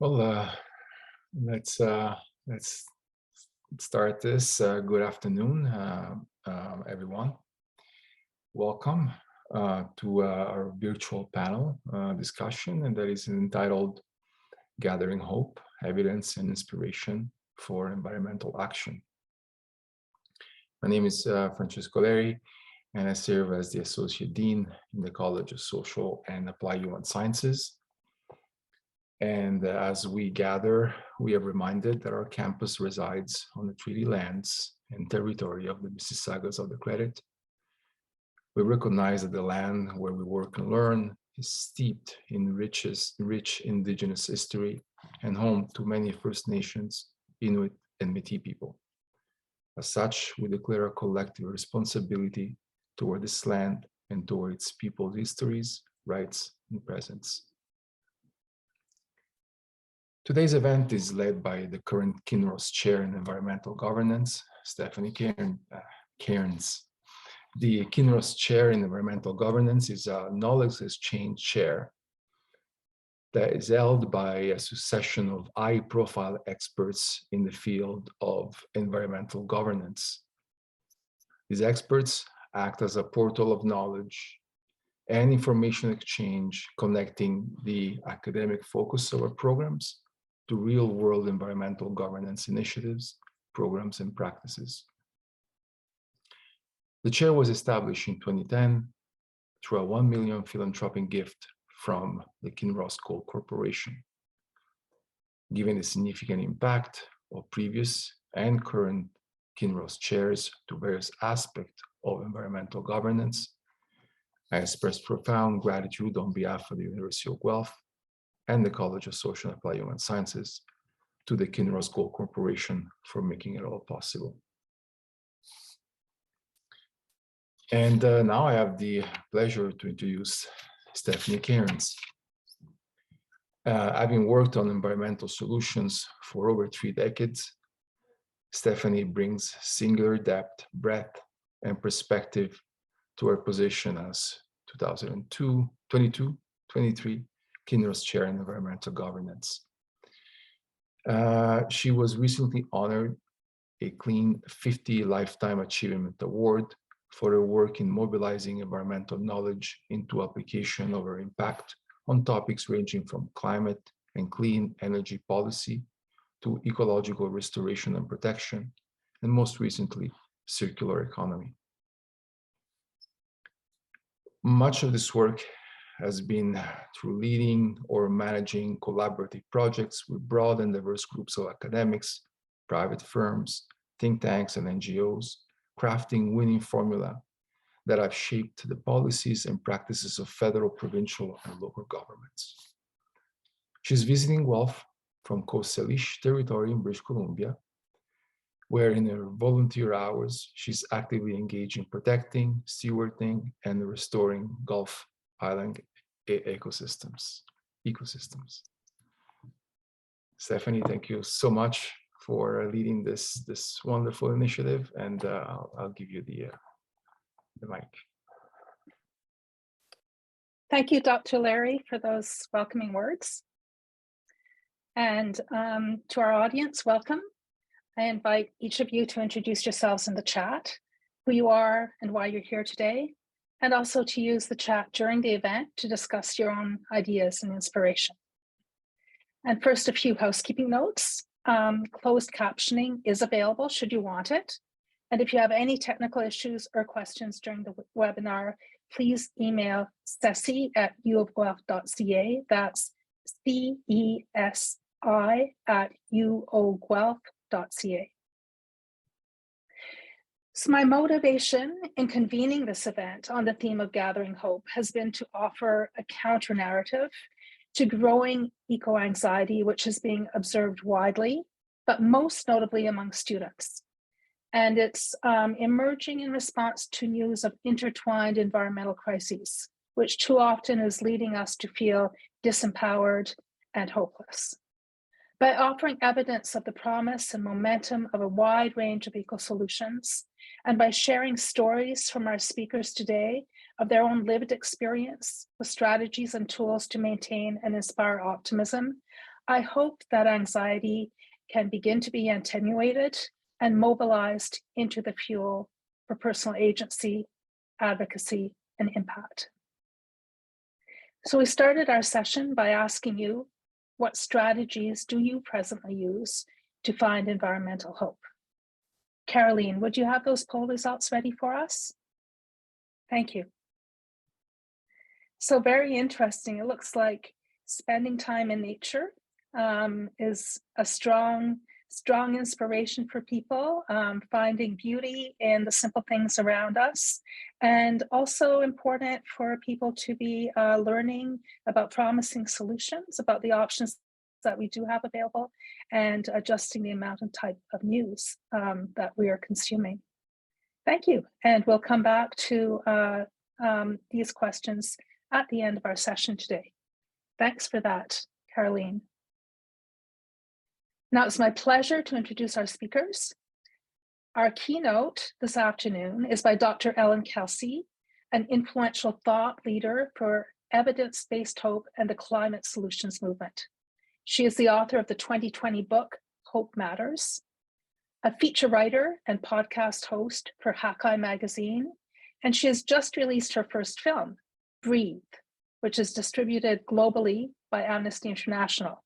Well, let's uh, let's start this. Good afternoon, everyone. Welcome to our virtual panel discussion, and that is entitled "Gathering Hope, Evidence, and Inspiration for Environmental Action." My name is Francesco Leri, and I serve as the Associate Dean in the College of Social and Applied Human Sciences. And as we gather, we are reminded that our campus resides on the treaty lands and territory of the Mississaugas of the Credit. We recognize that the land where we work and learn is steeped in rich indigenous history and home to many First Nations, Inuit, and Métis people. As such, we declare a collective responsibility toward this land and toward its people's histories, rights, and presence. Today's event is led by the current Kinross Chair in Environmental Governance, Stephanie Cairns. The Kinross Chair in Environmental Governance is a knowledge exchange chair that is held by a succession of high-profile experts in the field of environmental governance. These experts act as a portal of knowledge and information exchange, connecting the academic focus of our programs to real-world environmental governance initiatives, programs, and practices. The chair was established in 2010 through a $1 million philanthropic gift from the Kinross Coal Corporation. Given the significant impact of previous and current Kinross chairs to various aspects of environmental governance, I express profound gratitude on behalf of the University of Guelph and the College of Social and Applied Human Sciences to the Kinross Coal Corporation for making it all possible. And now I have the pleasure to introduce Stephanie Cairns. Having worked on environmental solutions for over 3 decades, Stephanie brings singular depth, breadth, and perspective to her position as 2022-23 Kinross Chair in Environmental Governance. She was recently honored a Clean 50 Lifetime Achievement Award for her work in mobilizing environmental knowledge into application of her impact on topics ranging from climate and clean energy policy to ecological restoration and protection, and most recently, circular economy. Much of this work has been through leading or managing collaborative projects with broad and diverse groups of academics, private firms, think tanks, and NGOs, crafting winning formula that have shaped the policies and practices of federal, provincial, and local governments. She's visiting Guelph from Coast Salish territory in British Columbia, where in her volunteer hours, she's actively engaged in protecting, stewarding, and restoring Gulf Island ecosystems. Stephanie, thank you so much for leading this wonderful initiative, and I'll give you the mic. Thank you, Dr. Leri, for those welcoming words. And to our audience, welcome. I invite each of you to introduce yourselves in the chat, who you are and why you're here today, and also to use the chat during the event to discuss your own ideas and inspiration. And first, a few housekeeping notes. Closed captioning is available should you want it. And if you have any technical issues or questions during the webinar, please email ceci@uofguelph.ca. That's CESI@uoguelph.ca. So my motivation in convening this event on the theme of gathering hope has been to offer a counter narrative to growing eco-anxiety, which is being observed widely, but most notably among students. And it's emerging in response to news of intertwined environmental crises, which too often is leading us to feel disempowered and hopeless. By offering evidence of the promise and momentum of a wide range of eco-solutions, and by sharing stories from our speakers today of their own lived experience with strategies and tools to maintain and inspire optimism, I hope that anxiety can begin to be attenuated and mobilized into the fuel for personal agency, advocacy, and impact. So we started our session by asking you, what strategies do you presently use to find environmental hope? Caroline, would you have those poll results ready for us? Thank you. So very interesting. It looks like spending time in nature is a strong inspiration for people, finding beauty in the simple things around us, and also important for people to be learning about promising solutions, about the options that we do have available, and adjusting the amount and type of news that we are consuming. Thank you. And we'll come back to these questions at the end of our session today. Thanks for that, Caroline. Now it's my pleasure to introduce our speakers. Our keynote this afternoon is by Dr. Ellen Kelsey, an influential thought leader for evidence-based hope and the climate solutions movement. She is the author of the 2020 book, Hope Matters, a feature writer and podcast host for Hakai Magazine, and she has just released her first film, Breathe, which is distributed globally by Amnesty International.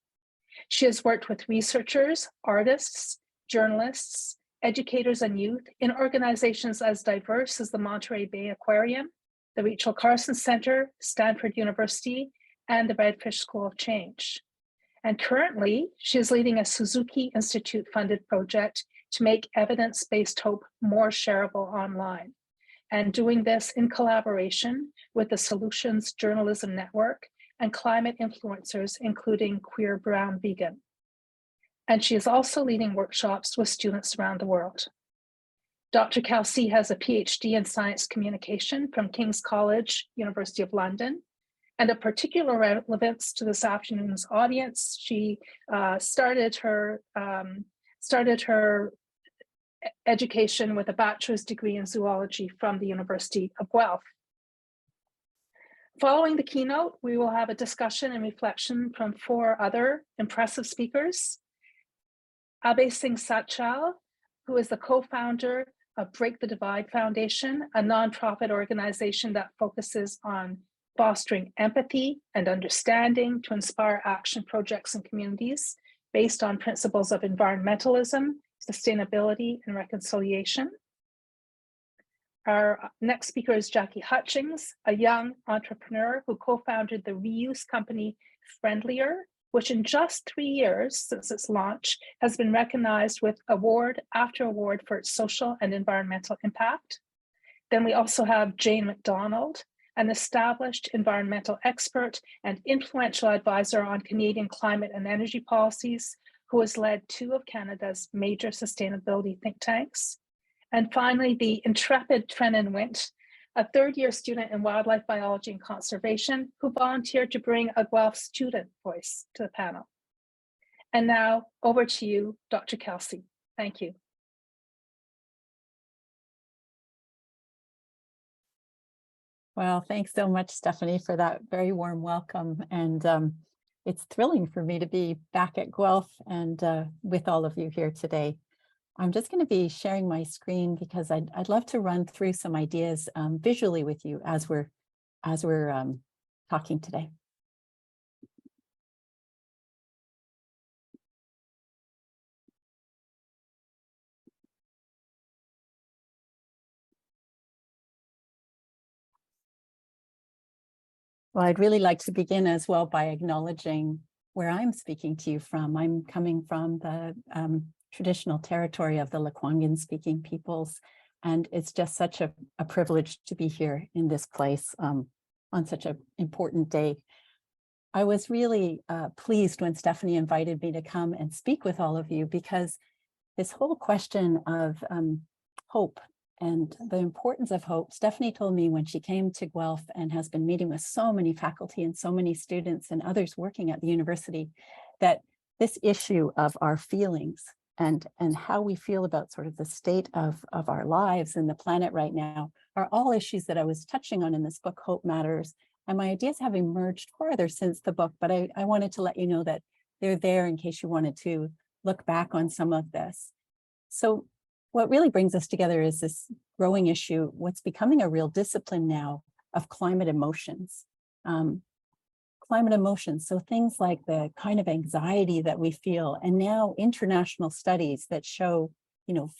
She has worked with researchers, artists, journalists, educators, and youth in organizations as diverse as the Monterey Bay Aquarium, the Rachel Carson Center, Stanford University, and the Redfish School of Change. And currently, she is leading a Suzuki Institute-funded project to make evidence-based hope more shareable online, and doing this in collaboration with the Solutions Journalism Network and climate influencers, including Queer Brown Vegan. And she is also leading workshops with students around the world. Dr. Kelsey has a PhD in science communication from King's College, University of London. And of particular relevance to this afternoon's audience, she started her education with a bachelor's degree in zoology from the University of Guelph. Following the keynote, we will have a discussion and reflection from 4 other impressive speakers. Abhay Singh Satchal, who is the co-founder of Break the Divide Foundation, a nonprofit organization that focuses on fostering empathy and understanding to inspire action projects and communities based on principles of environmentalism, sustainability, and reconciliation. Our next speaker is Jackie Hutchings, a young entrepreneur who co-founded the reuse company Friendlier, which in just 3 years since its launch has been recognized with award after award for its social and environmental impact. Then we also have Jane McDonald, an established environmental expert and influential advisor on Canadian climate and energy policies, who has led 2 of Canada's major sustainability think tanks. And finally, the intrepid Trenan Wint, a 3rd-year student in wildlife biology and conservation, who volunteered to bring a Guelph student voice to the panel. And now over to you, Dr. Kelsey. Thank you. Well, thanks so much, Stephanie, for that very warm welcome. And it's thrilling for me to be back at Guelph and with all of you here today. I'm just going to be sharing my screen because I'd love to run through some ideas visually with you as we're talking today. Well, I'd really like to begin as well by acknowledging where I'm speaking to you from. I'm coming from the traditional territory of the Lekwungen speaking peoples. And it's just such a privilege to be here in this place on such an important day. I was really pleased when Stephanie invited me to come and speak with all of you, because this whole question of hope and the importance of hope, Stephanie told me when she came to Guelph and has been meeting with so many faculty and so many students and others working at the university, that this issue of our feelings and how we feel about sort of the state of our lives and the planet right now are all issues that I was touching on in this book, Hope Matters. And my ideas have emerged further since the book, but I wanted to let you know that They're there in case you wanted to look back on some of this. So what really brings us together is this growing issue, what's becoming a real discipline now, of climate emotions. Climate emotions, so things like the kind of anxiety that we feel, and now international studies that show,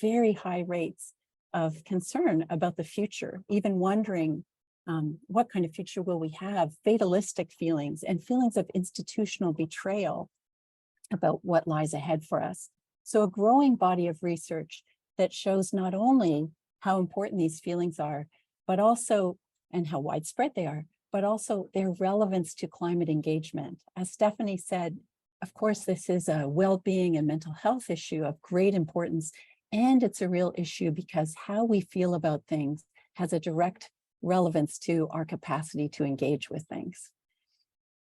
very high rates of concern about the future, even wondering what kind of future will we have, fatalistic feelings and feelings of institutional betrayal about what lies ahead for us. So a growing body of research that shows not only how important these feelings are, but also, and how widespread they are, but also their relevance to climate engagement. As Stephanie said, of course, this is a well-being and mental health issue of great importance, and it's a real issue because how we feel about things has a direct relevance to our capacity to engage with things.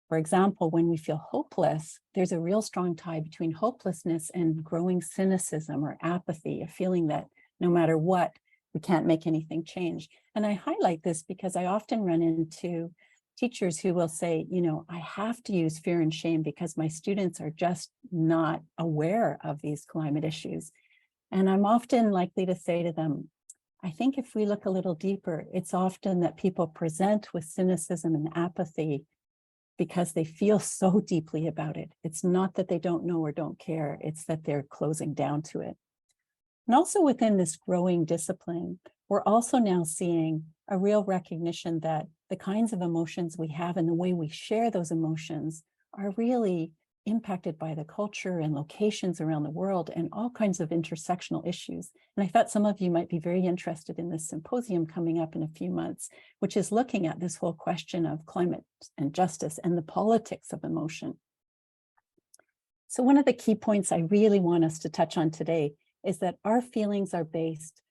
For example, when we feel hopeless, there's a real strong tie between hopelessness and growing cynicism or apathy, a feeling that no matter what, we can't make anything change. And I highlight this because I often run into teachers who will say, I have to use fear and shame because my students are just not aware of these climate issues. And I'm often likely to say to them, I think if we look a little deeper, it's often that people present with cynicism and apathy because they feel so deeply about it. It's not that they don't know or don't care, it's that they're closing down to it. And also within this growing discipline, we're also now seeing a real recognition that the kinds of emotions we have and the way we share those emotions are really impacted by the culture and locations around the world and all kinds of intersectional issues. And I thought some of you might be very interested in this symposium coming up in a few months, which is looking at this whole question of climate and justice and the politics of emotion. So one of the key points I really want us to touch on today is that our feelings are based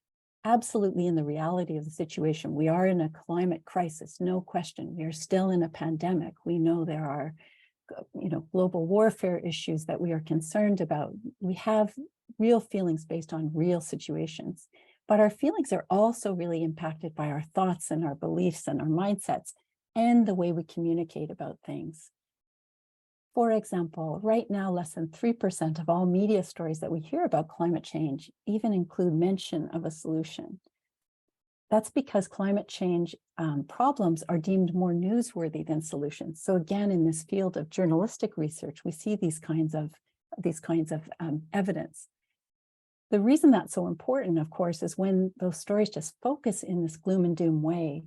absolutely in the reality of the situation. We are in a climate crisis, no question. We are still in a pandemic. We know there are global warfare issues that we are concerned about. We have real feelings based on real situations, but our feelings are also really impacted by our thoughts and our beliefs and our mindsets and the way we communicate about things. For example, right now, less than 3% of all media stories that we hear about climate change even include mention of a solution. That's because climate change problems are deemed more newsworthy than solutions. So again, in this field of journalistic research, we see these kinds of evidence. The reason that's so important, of course, is when those stories just focus in this gloom and doom way,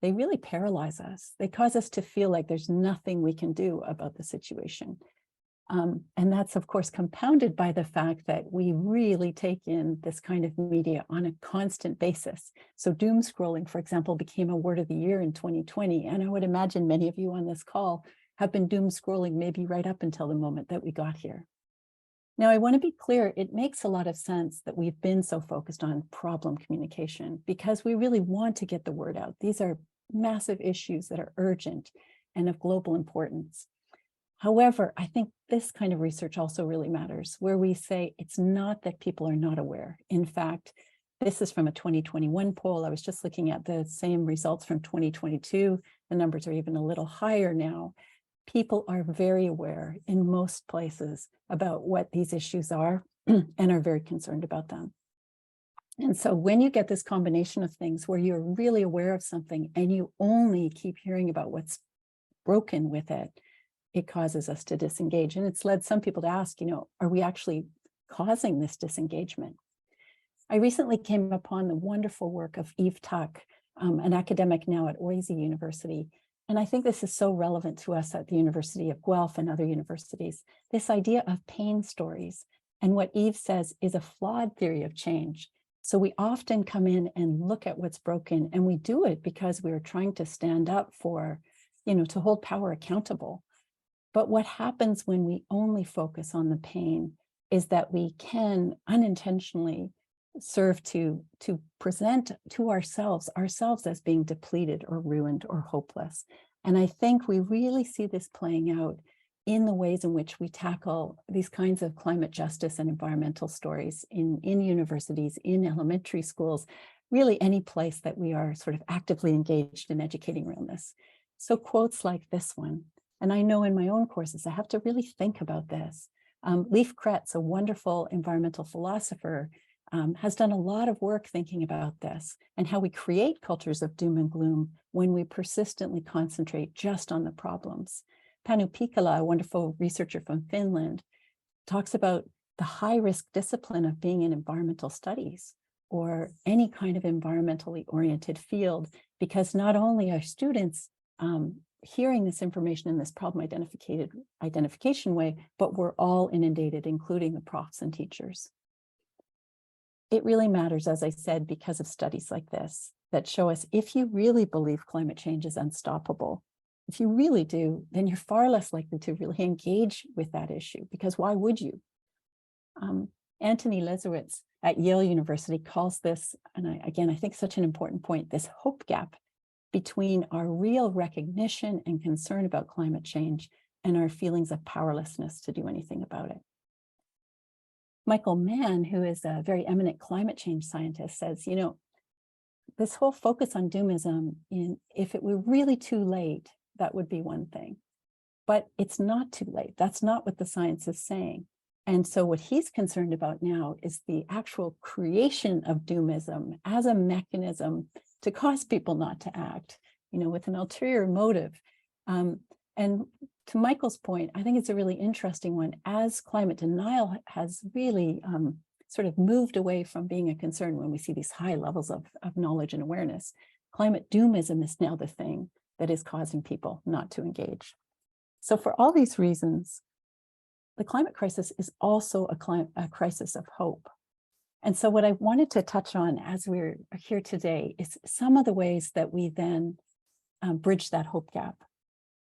they really paralyze us. They cause us to feel like there's nothing we can do about the situation. And that's, of course, compounded by the fact that we really take in this kind of media on a constant basis. So doom scrolling, for example, became a word of the year in 2020. And I would imagine many of you on this call have been doom scrolling maybe right up until the moment that we got here. Now, I want to be clear, it makes a lot of sense that we've been so focused on problem communication because we really want to get the word out. These are massive issues that are urgent and of global importance. However, I think this kind of research also really matters, where we say it's not that people are not aware. In fact, this is from a 2021 poll. I was just looking at the same results from 2022. The numbers are even a little higher now. People are very aware in most places about what these issues are and are very concerned about them. And so when you get this combination of things where you're really aware of something and you only keep hearing about what's broken with it, it causes us to disengage. And it's led some people to ask, are we actually causing this disengagement? I recently came upon the wonderful work of Eve Tuck, an academic now at Oise University. And I think this is so relevant to us at the University of Guelph and other universities, this idea of pain stories. And what Eve says is a flawed theory of change. So we often come in and look at what's broken, and we do it because we are trying to stand up for, to hold power accountable. But what happens when we only focus on the pain is that we can unintentionally serve to present to ourselves as being depleted or ruined or hopeless. And I think we really see this playing out in the ways in which we tackle these kinds of climate justice and environmental stories in universities, in elementary schools, really any place that we are sort of actively engaged in educating around this. So quotes like this one: And I know in my own courses, I have to really think about this. Leif Kretz, a wonderful environmental philosopher, has done a lot of work thinking about this and how we create cultures of doom and gloom when we persistently concentrate just on the problems. Panu Pikala, a wonderful researcher from Finland, talks about the high-risk discipline of being in environmental studies or any kind of environmentally oriented field, because not only are students hearing this information in this problem identification way, but we're all inundated, including the profs and teachers. It really matters, as I said, because of studies like this that show us if you really believe climate change is unstoppable, if you really do, then you're far less likely to really engage with that issue, because why would you? Anthony Lesowitz at Yale University calls this, and I think such an important point, this hope gap between our real recognition and concern about climate change and our feelings of powerlessness to do anything about it. Michael Mann, who is a very eminent climate change scientist, says, you know, this whole focus on doomism, if it were really too late, that would be one thing. But it's not too late. That's not what the science is saying. And so what he's concerned about now is the actual creation of doomism as a mechanism to cause people not to act, you know, with an ulterior motive. And to Michael's point, I think it's a really interesting one. As climate denial has really sort of moved away from being a concern when we see these high levels of knowledge and awareness, climate doomism is now the thing that is causing people not to engage. So for all these reasons, the climate crisis is also a crisis of hope. And so what I wanted to touch on as we're here today is some of the ways that we then bridge that hope gap.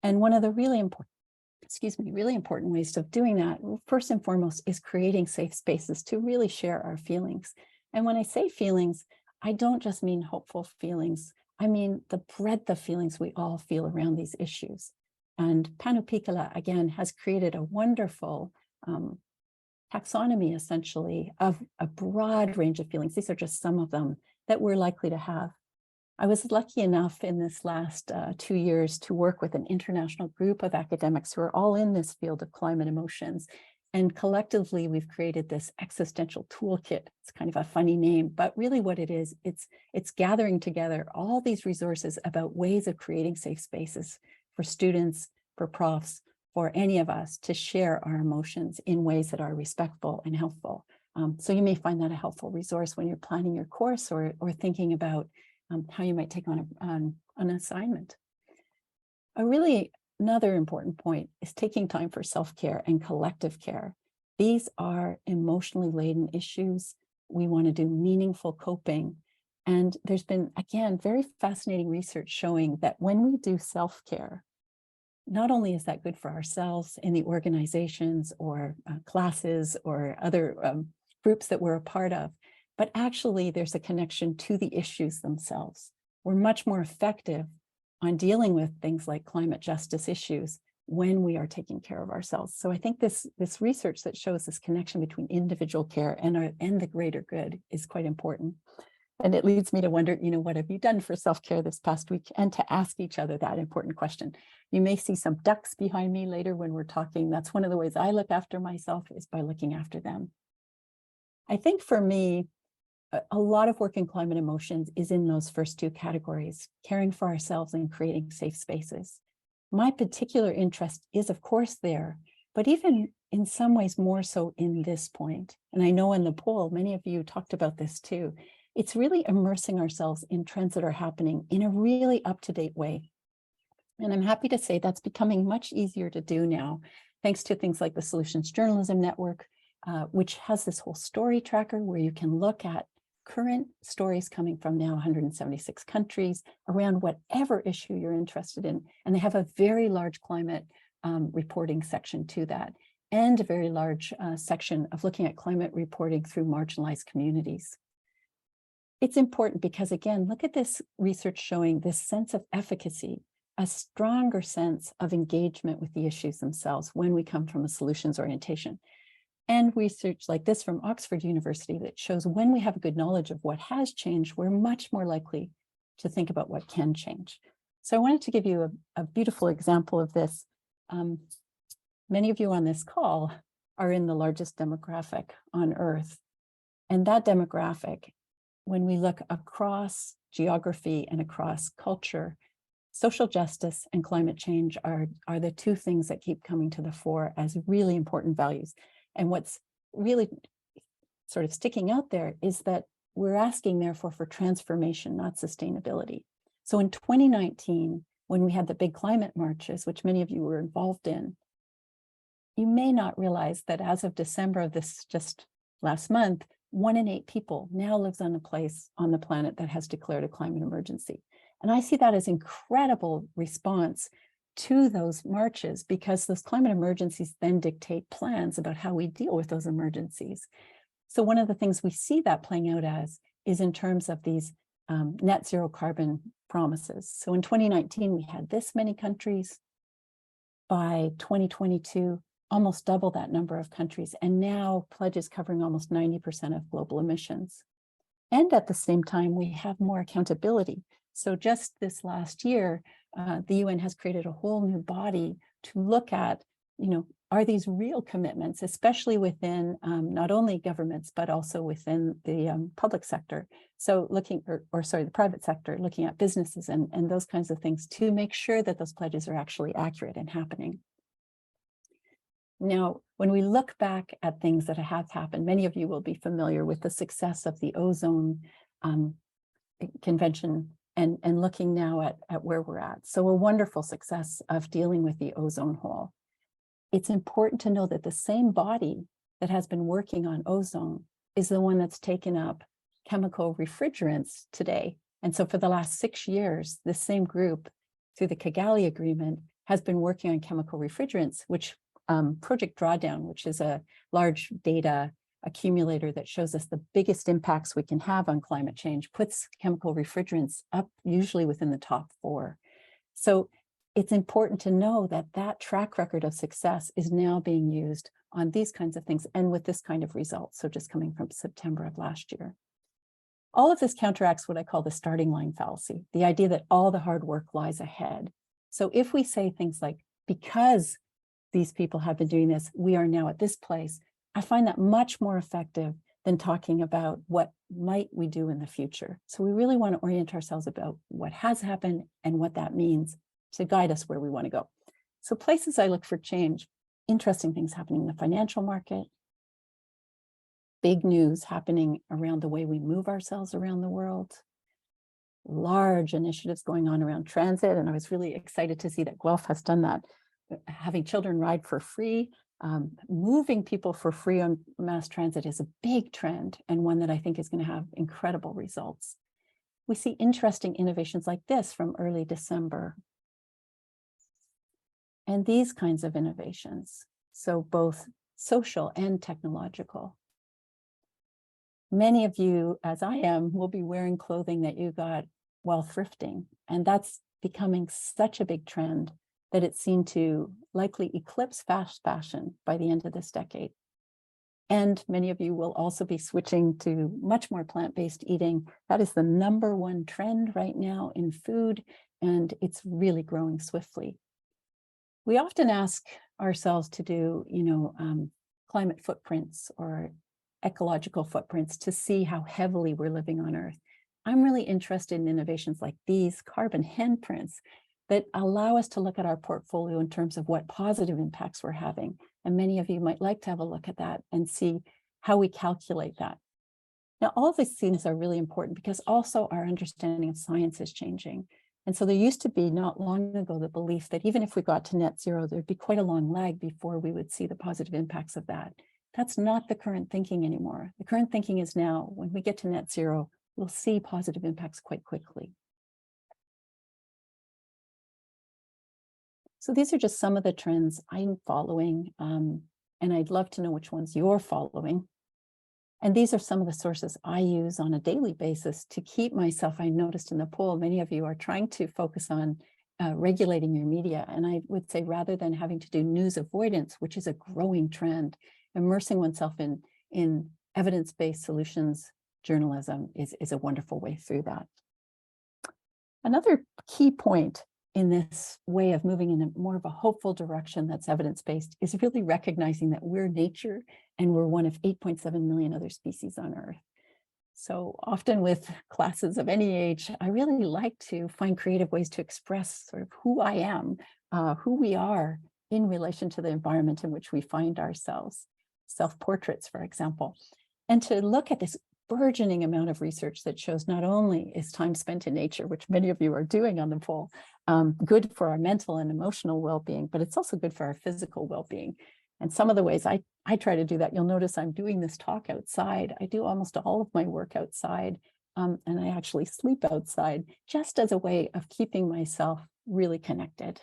And one of the really important ways of doing that, first and foremost, is creating safe spaces to really share our feelings. And when I say feelings, I don't just mean hopeful feelings. I mean the breadth of feelings we all feel around these issues. And Panu Pikala, again, has created a wonderful taxonomy, essentially, of a broad range of feelings. These are just some of them that we're likely to have. I was lucky enough in this last 2 years to work with an international group of academics who are all in this field of climate emotions. And collectively, we've created this existential toolkit. It's kind of a funny name, but really what it is, it's gathering together all these resources about ways of creating safe spaces for students, for profs, for any of us to share our emotions in ways that are respectful and helpful. So you may find that a helpful resource when you're planning your course or thinking about how you might take on an assignment. Another important point is taking time for self-care and collective care. These are emotionally laden issues. We want to do meaningful coping. And there's been, again, very fascinating research showing that when we do self-care, not only is that good for ourselves in the organizations or classes or other groups that we're a part of, but actually there's a connection to the issues themselves. We're much more effective on dealing with things like climate justice issues when we are taking care of ourselves. So I think this research that shows this connection between individual care and the greater good is quite important. And it leads me to wonder, you know, what have you done for self-care this past week? And to ask each other that important question. You may see some ducks behind me later when we're talking. That's one of the ways I look after myself, is by looking after them. I think for me, a lot of work in climate emotions is in those first two categories, caring for ourselves and creating safe spaces. My particular interest is, of course, there, but even in some ways more so in this point. And I know in the poll, many of you talked about this too. It's really immersing ourselves in trends that are happening in a really up-to-date way. And I'm happy to say that's becoming much easier to do now, thanks to things like the Solutions Journalism Network, which has this whole story tracker where you can look at current stories coming from now 176 countries around whatever issue you're interested in. And they have a very large climate reporting section to that, and a very large section of looking at climate reporting through marginalized communities. It's important because, again, look at this research showing this sense of efficacy, a stronger sense of engagement with the issues themselves when we come from a solutions orientation. And research like this from Oxford University that shows when we have a good knowledge of what has changed, we're much more likely to think about what can change. So I wanted to give you a beautiful example of this. many of you on this call are in the largest demographic on Earth. And that demographic, when we look across geography and across culture, social justice and climate change are the two things that keep coming to the fore as really important values. And what's really sort of sticking out there is that we're asking, therefore, for transformation, not sustainability. So in 2019, when we had the big climate marches, which many of you were involved in, you may not realize that as of December of this just last month, 1 in 8 people now lives on a place on the planet that has declared a climate emergency. And I see that as incredible response to those marches, because those climate emergencies then dictate plans about how we deal with those emergencies. So one of the things we see that playing out as is in terms of these net zero carbon promises. So in 2019, we had this many countries. By 2022, almost double that number of countries, and now pledges covering almost 90% of global emissions. And at the same time, we have more accountability. So just this last year, the UN has created a whole new body to look at, are these real commitments, especially within not only governments, but also within the public sector. So looking, the private sector, looking at businesses and those kinds of things to make sure that those pledges are actually accurate and happening. Now, when we look back at things that have happened, many of you will be familiar with the success of the ozone convention and looking now at where we're at. So a wonderful success of dealing with the ozone hole. It's important to know that the same body that has been working on ozone is the one that's taken up chemical refrigerants today. And so for the last 6 years, this same group, through the Kigali Agreement, has been working on chemical refrigerants, which Project Drawdown, which is a large data accumulator that shows us the biggest impacts we can have on climate change, puts chemical refrigerants up usually within the top 4. So it's important to know that that track record of success is now being used on these kinds of things and with this kind of results. So just coming from September of last year. All of this counteracts what I call the starting line fallacy, the idea that all the hard work lies ahead. So if we say things like, because these people have been doing this, we are now at this place, I find that much more effective than talking about what might we do in the future. So we really want to orient ourselves about what has happened and what that means to guide us where we want to go. So places I look for change, interesting things happening in the financial market, big news happening around the way we move ourselves around the world, large initiatives going on around transit. And I was really excited to see that Guelph has done that, having children ride for free. Moving people for free on mass transit is a big trend and one that I think is going to have incredible results. We see interesting innovations like this from early December. And these kinds of innovations, so both social and technological. Many of you, as I am, will be wearing clothing that you got while thrifting, and that's becoming such a big trend that it's seen to likely eclipse fast fashion by the end of this decade. And many of you will also be switching to much more plant-based eating. That is the #1 trend right now in food, and it's really growing swiftly. We often ask ourselves to do, climate footprints or ecological footprints to see how heavily we're living on Earth. I'm really interested in innovations like these carbon handprints that allow us to look at our portfolio in terms of what positive impacts we're having. And many of you might like to have a look at that and see how we calculate that. Now, all of these things are really important because also our understanding of science is changing. And so there used to be not long ago the belief that even if we got to net zero, there'd be quite a long lag before we would see the positive impacts of that. That's not the current thinking anymore. The current thinking is now, when we get to net zero, we'll see positive impacts quite quickly. So these are just some of the trends I'm following, and I'd love to know which ones you're following. And these are some of the sources I use on a daily basis to keep myself. I noticed in the poll, many of you are trying to focus on regulating your media. And I would say rather than having to do news avoidance, which is a growing trend, immersing oneself in evidence-based solutions journalism is a wonderful way through that. Another key point in this way of moving in a more of a hopeful direction that's evidence-based is really recognizing that we're nature and we're one of 8.7 million other species on Earth. So often with classes of any age, I really like to find creative ways to express sort of who I am, who we are in relation to the environment in which we find ourselves. Self-portraits, for example, and to look at this burgeoning amount of research that shows not only is time spent in nature, which many of you are doing on the poll, good for our mental and emotional well-being, but it's also good for our physical well-being. And some of the ways I try to do that, you'll notice I'm doing this talk outside. I do almost all of my work outside, and I actually sleep outside just as a way of keeping myself really connected.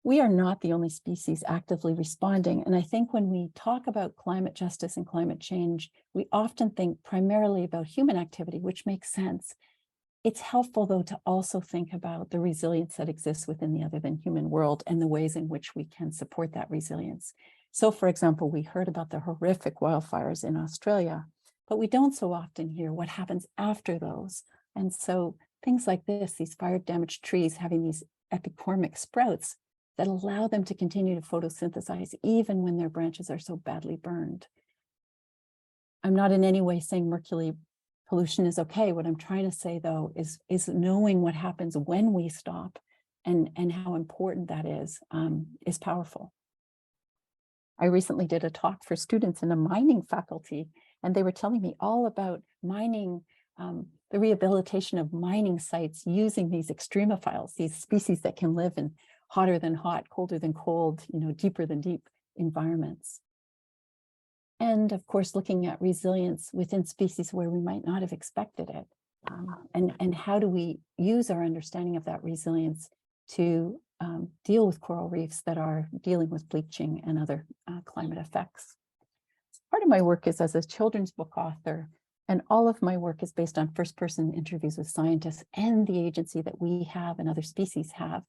We are not the only species actively responding. And I think when we talk about climate justice and climate change, we often think primarily about human activity, which makes sense. It's helpful, though, to also think about the resilience that exists within the other than human world and the ways in which we can support that resilience. So, for example, we heard about the horrific wildfires in Australia, but we don't so often hear what happens after those. And so things like this, these fire-damaged trees having these epicormic sprouts that allow them to continue to photosynthesize even when their branches are so badly burned. I'm not in any way saying mercury pollution is okay. What I'm trying to say, though, is knowing what happens when we stop and how important that is powerful. I recently did a talk for students in a mining faculty, and they were telling me all about mining, the rehabilitation of mining sites using these extremophiles, these species that can live in hotter than hot, colder than cold, deeper than deep environments. And of course, looking at resilience within species where we might not have expected it. And how do we use our understanding of that resilience to deal with coral reefs that are dealing with bleaching and other climate effects. Part of my work is as a children's book author, and all of my work is based on first-person interviews with scientists and the agency that we have and other species have.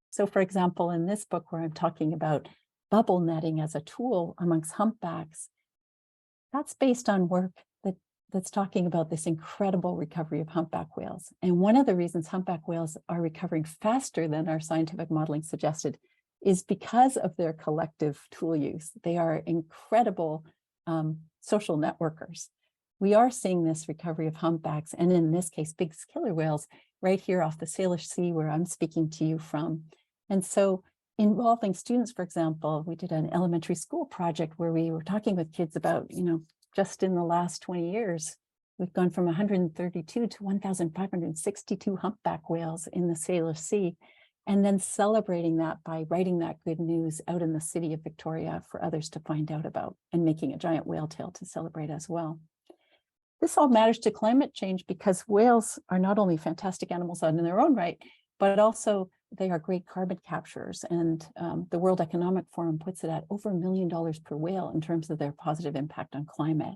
So for example, in this book where I'm talking about bubble netting as a tool amongst humpbacks, that's based on work that's talking about this incredible recovery of humpback whales. And one of the reasons humpback whales are recovering faster than our scientific modeling suggested is because of their collective tool use. They are incredible social networkers. We are seeing this recovery of humpbacks, and in this case, big killer whales, right here off the Salish Sea where I'm speaking to you from. And so involving students, for example, we did an elementary school project where we were talking with kids about, just in the last 20 years, we've gone from 132 to 1,562 humpback whales in the Salish Sea, and then celebrating that by writing that good news out in the city of Victoria for others to find out about, and making a giant whale tail to celebrate as well. This all matters to climate change because whales are not only fantastic animals in their own right, but also they are great carbon capturers. And the World Economic Forum puts it at over $1 million per whale in terms of their positive impact on climate.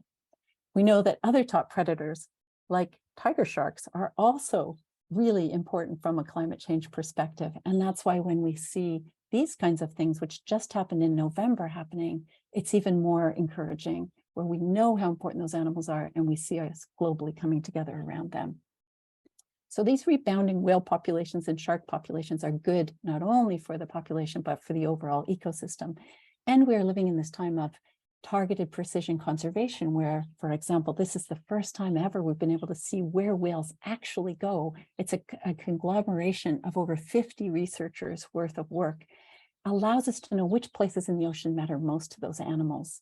We know that other top predators like tiger sharks are also really important from a climate change perspective. And that's why when we see these kinds of things, which just happened in November happening, it's even more encouraging, where we know how important those animals are and we see us globally coming together around them. So these rebounding whale populations and shark populations are good, not only for the population, but for the overall ecosystem. And we are living in this time of targeted precision conservation, where, for example, this is the first time ever we've been able to see where whales actually go. It's a conglomeration of over 50 researchers worth of work, allows us to know which places in the ocean matter most to those animals.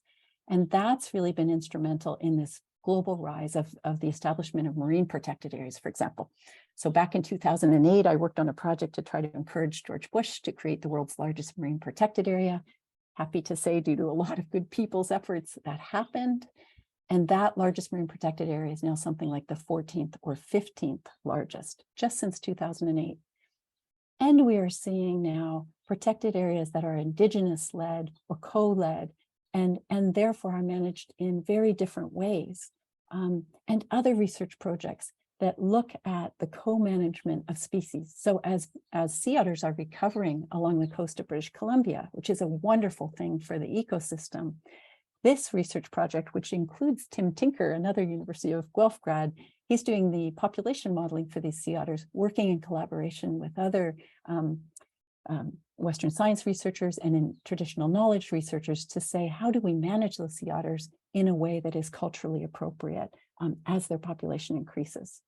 And that's really been instrumental in this global rise of the establishment of marine protected areas, for example. So back in 2008, I worked on a project to try to encourage George Bush to create the world's largest marine protected area. Happy to say, due to a lot of good people's efforts, that happened. And that largest marine protected area is now something like the 14th or 15th largest, just since 2008. And we are seeing now protected areas that are indigenous-led or co-led, and therefore are managed in very different ways. And other research projects that look at the co-management of species. So as sea otters are recovering along the coast of British Columbia, which is a wonderful thing for the ecosystem, this research project, which includes Tim Tinker, another University of Guelph grad, He's doing the population modeling for these sea otters, working in collaboration with other Western science researchers and in traditional knowledge researchers to say, how do we manage those sea otters in a way that is culturally appropriate as their population increases?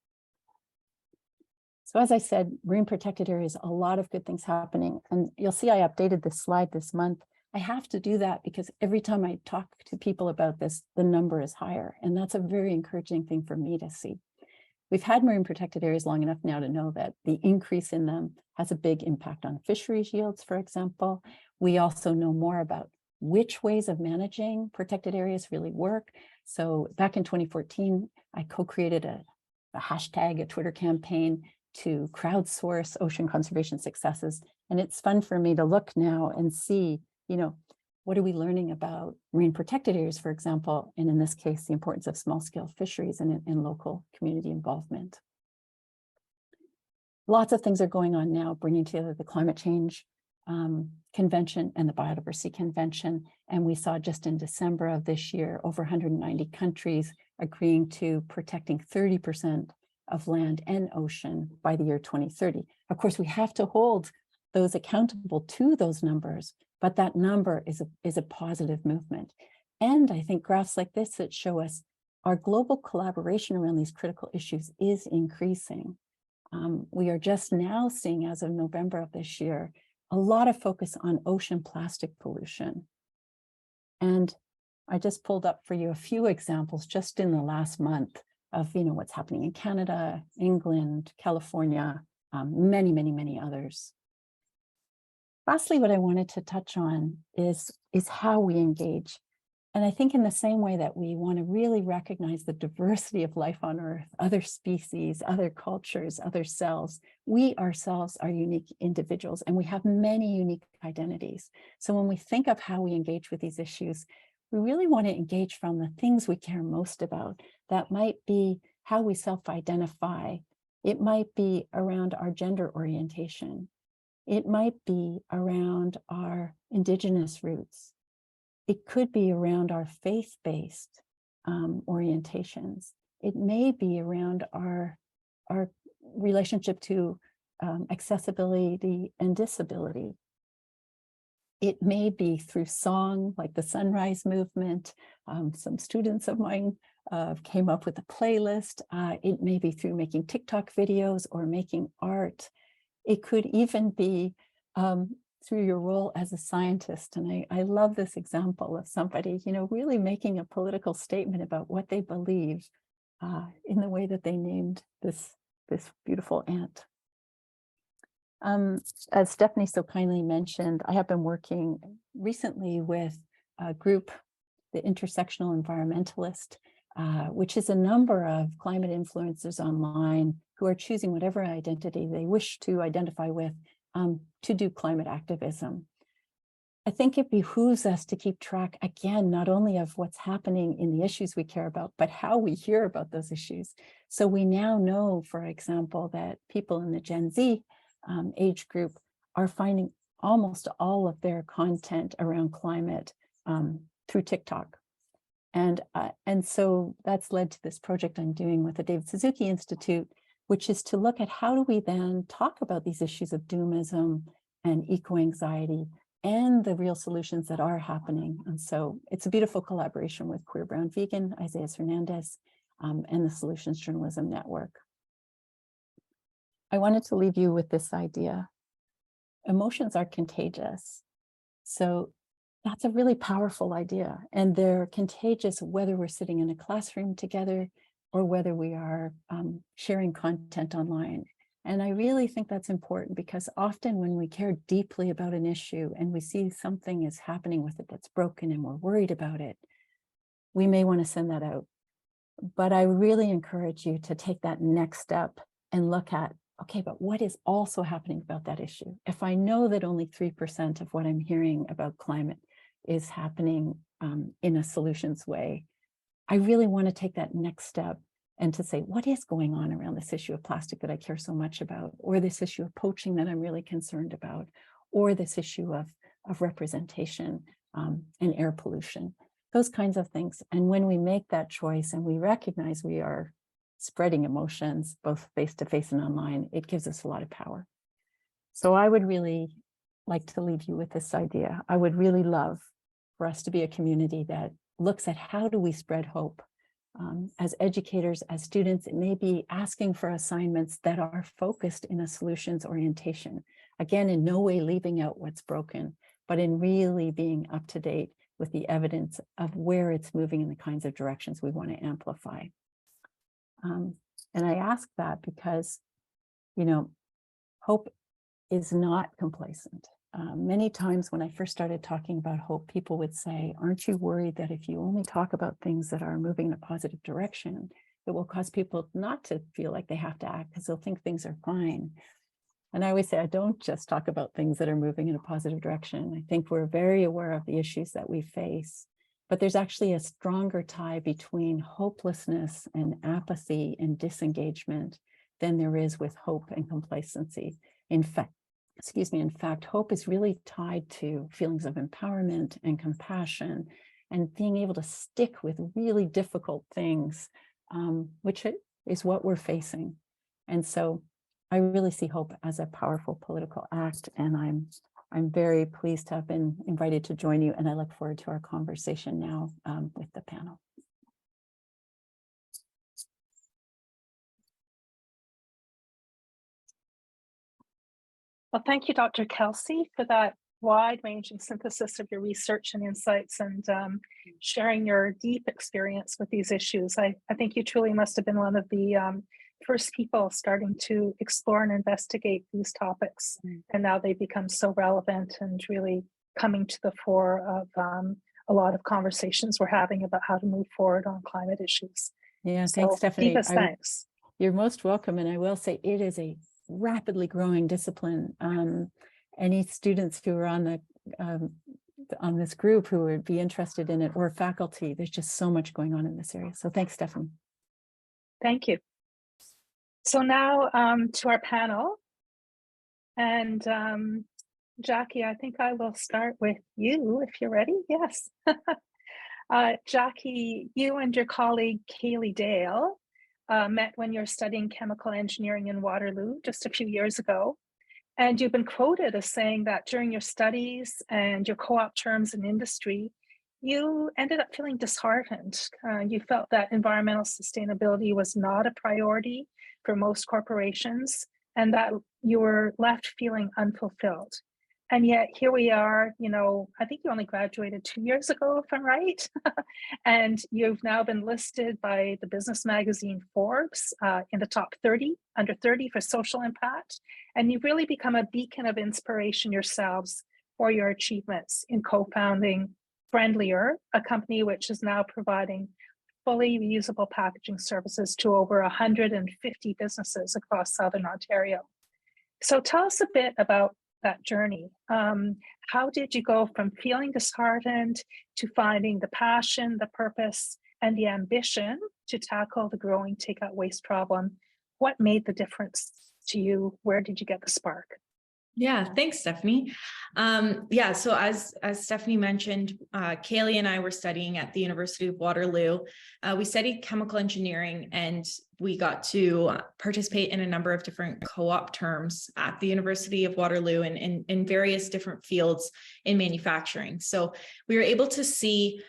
So as I said, marine protected areas, a lot of good things happening. And you'll see I updated this slide this month. I have to do that because every time I talk to people about this, the number is higher. And that's a very encouraging thing for me to see. We've had marine protected areas long enough now to know that the increase in them has a big impact on fisheries yields, for example. We also know more about which ways of managing protected areas really work. So back in 2014, I co-created a hashtag, a Twitter campaign to crowdsource ocean conservation successes. And it's fun for me to look now and see, what are we learning about marine protected areas, for example, and in this case, the importance of small scale fisheries and local community involvement. Lots of things are going on now, bringing together the climate change convention and the biodiversity convention. And we saw just in December of this year, over 190 countries agreeing to protecting 30% of land and ocean by the year 2030. Of course, we have to hold those accountable to those numbers, but that number is a positive movement. And I think graphs like this that show us our global collaboration around these critical issues is increasing. We are just now seeing, as of November of this year, a lot of focus on ocean plastic pollution. And I just pulled up for you a few examples just in the last month of what's happening in Canada, England, California, many, many, many others. Lastly, what I wanted to touch on is how we engage. And I think in the same way that we want to really recognize the diversity of life on Earth, other species, other cultures, other cells, we ourselves are unique individuals and we have many unique identities. So when we think of how we engage with these issues, we really want to engage from the things we care most about. That might be how we self-identify. It might be around our gender orientation. It might be around our Indigenous roots. It could be around our faith-based orientations. It may be around our relationship to accessibility and disability. It may be through song, like the Sunrise Movement. Some students of mine came up with a playlist. It may be through making TikTok videos or making art. It could even be through your role as a scientist. And I love this example of somebody, really making a political statement about what they believe in the way that they named this beautiful ant. As Stephanie so kindly mentioned, I have been working recently with a group, the Intersectional Environmentalist, which is a number of climate influencers online who are choosing whatever identity they wish to identify with to do climate activism. I think it behooves us to keep track, again, not only of what's happening in the issues we care about, but how we hear about those issues. So we now know, for example, that people in the Gen Z age group are finding almost all of their content around climate through TikTok. And so that's led to this project I'm doing with the David Suzuki Institute, which is to look at how do we then talk about these issues of doomism and eco-anxiety and the real solutions that are happening. And so it's a beautiful collaboration with Queer Brown Vegan, Isaiah Hernandez, and the Solutions Journalism Network. I wanted to leave you with this idea. Emotions are contagious. So that's a really powerful idea. And they're contagious whether we're sitting in a classroom together or whether we are sharing content online. And I really think that's important because often when we care deeply about an issue and we see something is happening with it that's broken and we're worried about it, we may want to send that out. But I really encourage you to take that next step and look at, okay, but what is also happening about that issue? If I know that only 3% of what I'm hearing about climate is happening in a solutions way, I really want to take that next step and to say, what is going on around this issue of plastic that I care so much about, or this issue of poaching that I'm really concerned about, or this issue of representation and air pollution, those kinds of things. And when we make that choice and we recognize we are spreading emotions, both face-to-face and online, it gives us a lot of power. So I would really like to leave you with this idea. I would really love for us to be a community that looks at how do we spread hope. As educators, as students, it may be asking for assignments that are focused in a solutions orientation. Again, in no way leaving out what's broken, but in really being up to date with the evidence of where it's moving in the kinds of directions we want to amplify. And I ask that because, you know, hope is not complacent. Many times when I first started talking about hope, people would say, aren't you worried that if you only talk about things that are moving in a positive direction, it will cause people not to feel like they have to act because they'll think things are fine. And I always say, I don't just talk about things that are moving in a positive direction. I think we're very aware of the issues that we face, but there's actually a stronger tie between hopelessness and apathy and disengagement than there is with hope and complacency. In fact, hope is really tied to feelings of empowerment and compassion and being able to stick with really difficult things, which is what we're facing. And so I really see hope as a powerful political act, and I'm very pleased to have been invited to join you, and I look forward to our conversation now with the panel. Well, thank you, Dr. Kelsey, for that wide-ranging synthesis of your research and insights and sharing your deep experience with these issues. I think you truly must have been one of the first people starting to explore and investigate these topics. And now they become so relevant and really coming to the fore of a lot of conversations we're having about how to move forward on climate issues. Yeah, So, thanks, Stephanie. Deepest thanks. You're most welcome. And I will say it is a rapidly growing discipline. Any students who are on this group who would be interested in it, or faculty, there's just so much going on in this area. So thanks, Stephanie. Thank you. So now to our panel. And Jackie, I think I will start with you if you're ready. Yes. Jackie, you and your colleague Kaylee Dale met when you're studying chemical engineering in Waterloo just a few years ago. And you've been quoted as saying that during your studies and your co-op terms in industry, you ended up feeling disheartened. You felt that environmental sustainability was not a priority for most corporations, and that you were left feeling unfulfilled. And yet here we are, you know, I think you only graduated 2 years ago, if I'm right. And you've now been listed by the business magazine Forbes in the top 30, under 30 for social impact. And you've really become a beacon of inspiration yourselves for your achievements in co-founding Friendlier, a company which is now providing fully reusable packaging services to over 150 businesses across Southern Ontario. So tell us a bit about that journey. How did you go from feeling disheartened to finding the passion, the purpose, and the ambition to tackle the growing takeout waste problem? What made the difference to you? Where did you get the spark? Yeah, thanks, Stephanie. So as Stephanie mentioned, Kaylee and I were studying at the University of Waterloo. We studied chemical engineering, and we got to participate in a number of different co-op terms at the University of Waterloo and in various different fields in manufacturing. So we were able to see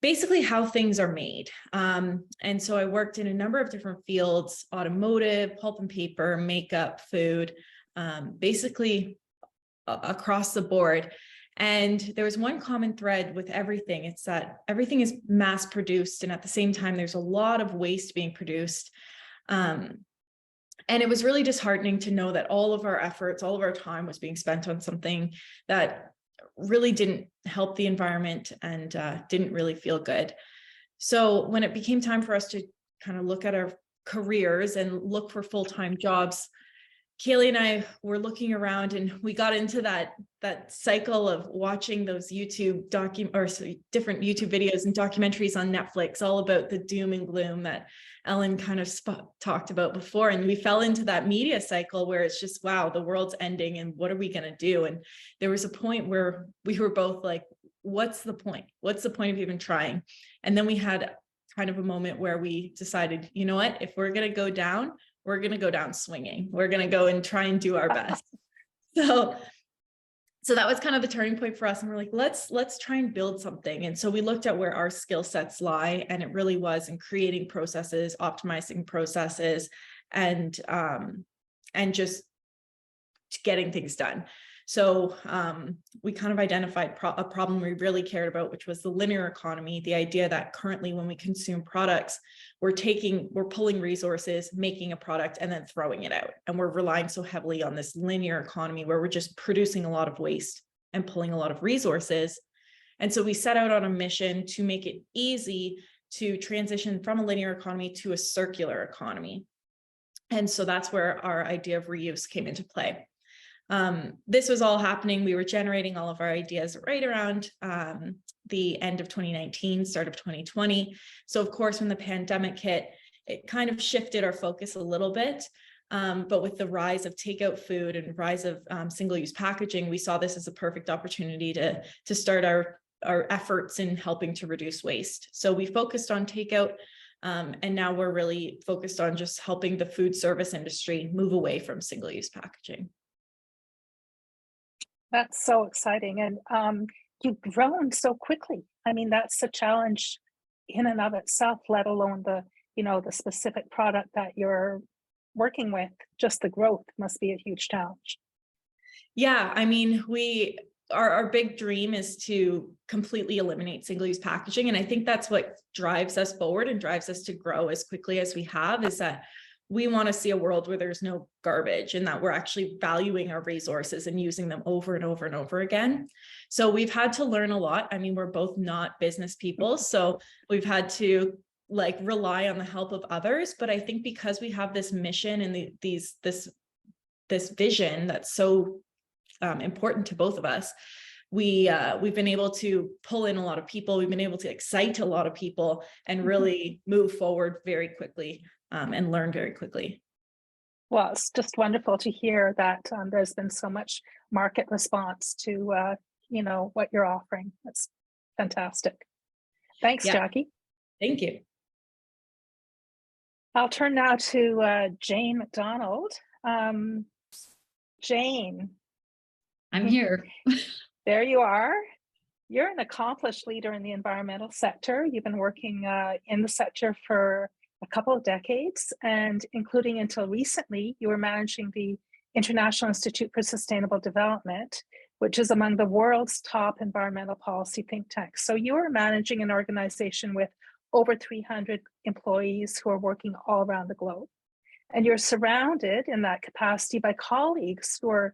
basically how things are made. And so I worked in a number of different fields: automotive, pulp and paper, makeup, food, basically across the board. And there was one common thread with everything. It's that everything is mass produced, and at the same time, there's a lot of waste being produced. And it was really disheartening to know that all of our efforts, all of our time was being spent on something that really didn't help the environment and didn't really feel good. So when it became time for us to kind of look at our careers and look for full-time jobs, Kaylee and I were looking around, and we got into that cycle of watching those different YouTube videos and documentaries on Netflix, all about the doom and gloom that Ellen kind of talked about before. And we fell into that media cycle where it's just, wow, the world's ending, and what are we going to do? And there was a point where we were both like, what's the point? What's the point of even trying? And then we had kind of a moment where we decided, you know what, if we're going to go down, we're going to go down swinging. We're going to go and try and do our best. So that was kind of the turning point for us. And we're like, let's try and build something. And so we looked at where our skill sets lie, and it really was in creating processes, optimizing processes, and just getting things done. So we kind of identified a problem we really cared about, which was the linear economy, the idea that currently when we consume products, we're pulling resources, making a product, and then throwing it out. And we're relying so heavily on this linear economy where we're just producing a lot of waste and pulling a lot of resources. And so we set out on a mission to make it easy to transition from a linear economy to a circular economy. And so that's where our idea of reuse came into play. This was all happening. We were generating all of our ideas right around the end of 2019, start of 2020. So of course, when the pandemic hit, it kind of shifted our focus a little bit. But with the rise of takeout food and rise of single-use packaging, we saw this as a perfect opportunity to start our efforts in helping to reduce waste. So we focused on takeout, and now we're really focused on just helping the food service industry move away from single-use packaging. That's so exciting. And you've grown so quickly. I mean, that's a challenge in and of itself, let alone the specific product that you're working with. Just the growth must be a huge challenge. Yeah, I mean, our big dream is to completely eliminate single-use packaging. And I think that's what drives us forward and drives us to grow as quickly as we have, is that we want to see a world where there's no garbage and that we're actually valuing our resources and using them over and over and over again. So we've had to learn a lot. I mean, we're both not business people, so we've had to rely on the help of others. But I think because we have this mission and this vision that's so important to both of us, we've been able to pull in a lot of people. We've been able to excite a lot of people and really move forward very quickly. And learn very quickly. Well, it's just wonderful to hear that there's been so much market response to what you're offering. That's fantastic. Thanks, Jackie. Thank you. I'll turn now to Jane McDonald. Jane. I'm here. There you are. You're an accomplished leader in the environmental sector. You've been working in the sector for a couple of decades, and including until recently, you were managing the International Institute for Sustainable Development, which is among the world's top environmental policy think tanks. So you are managing an organization with over 300 employees who are working all around the globe. And you're surrounded in that capacity by colleagues who are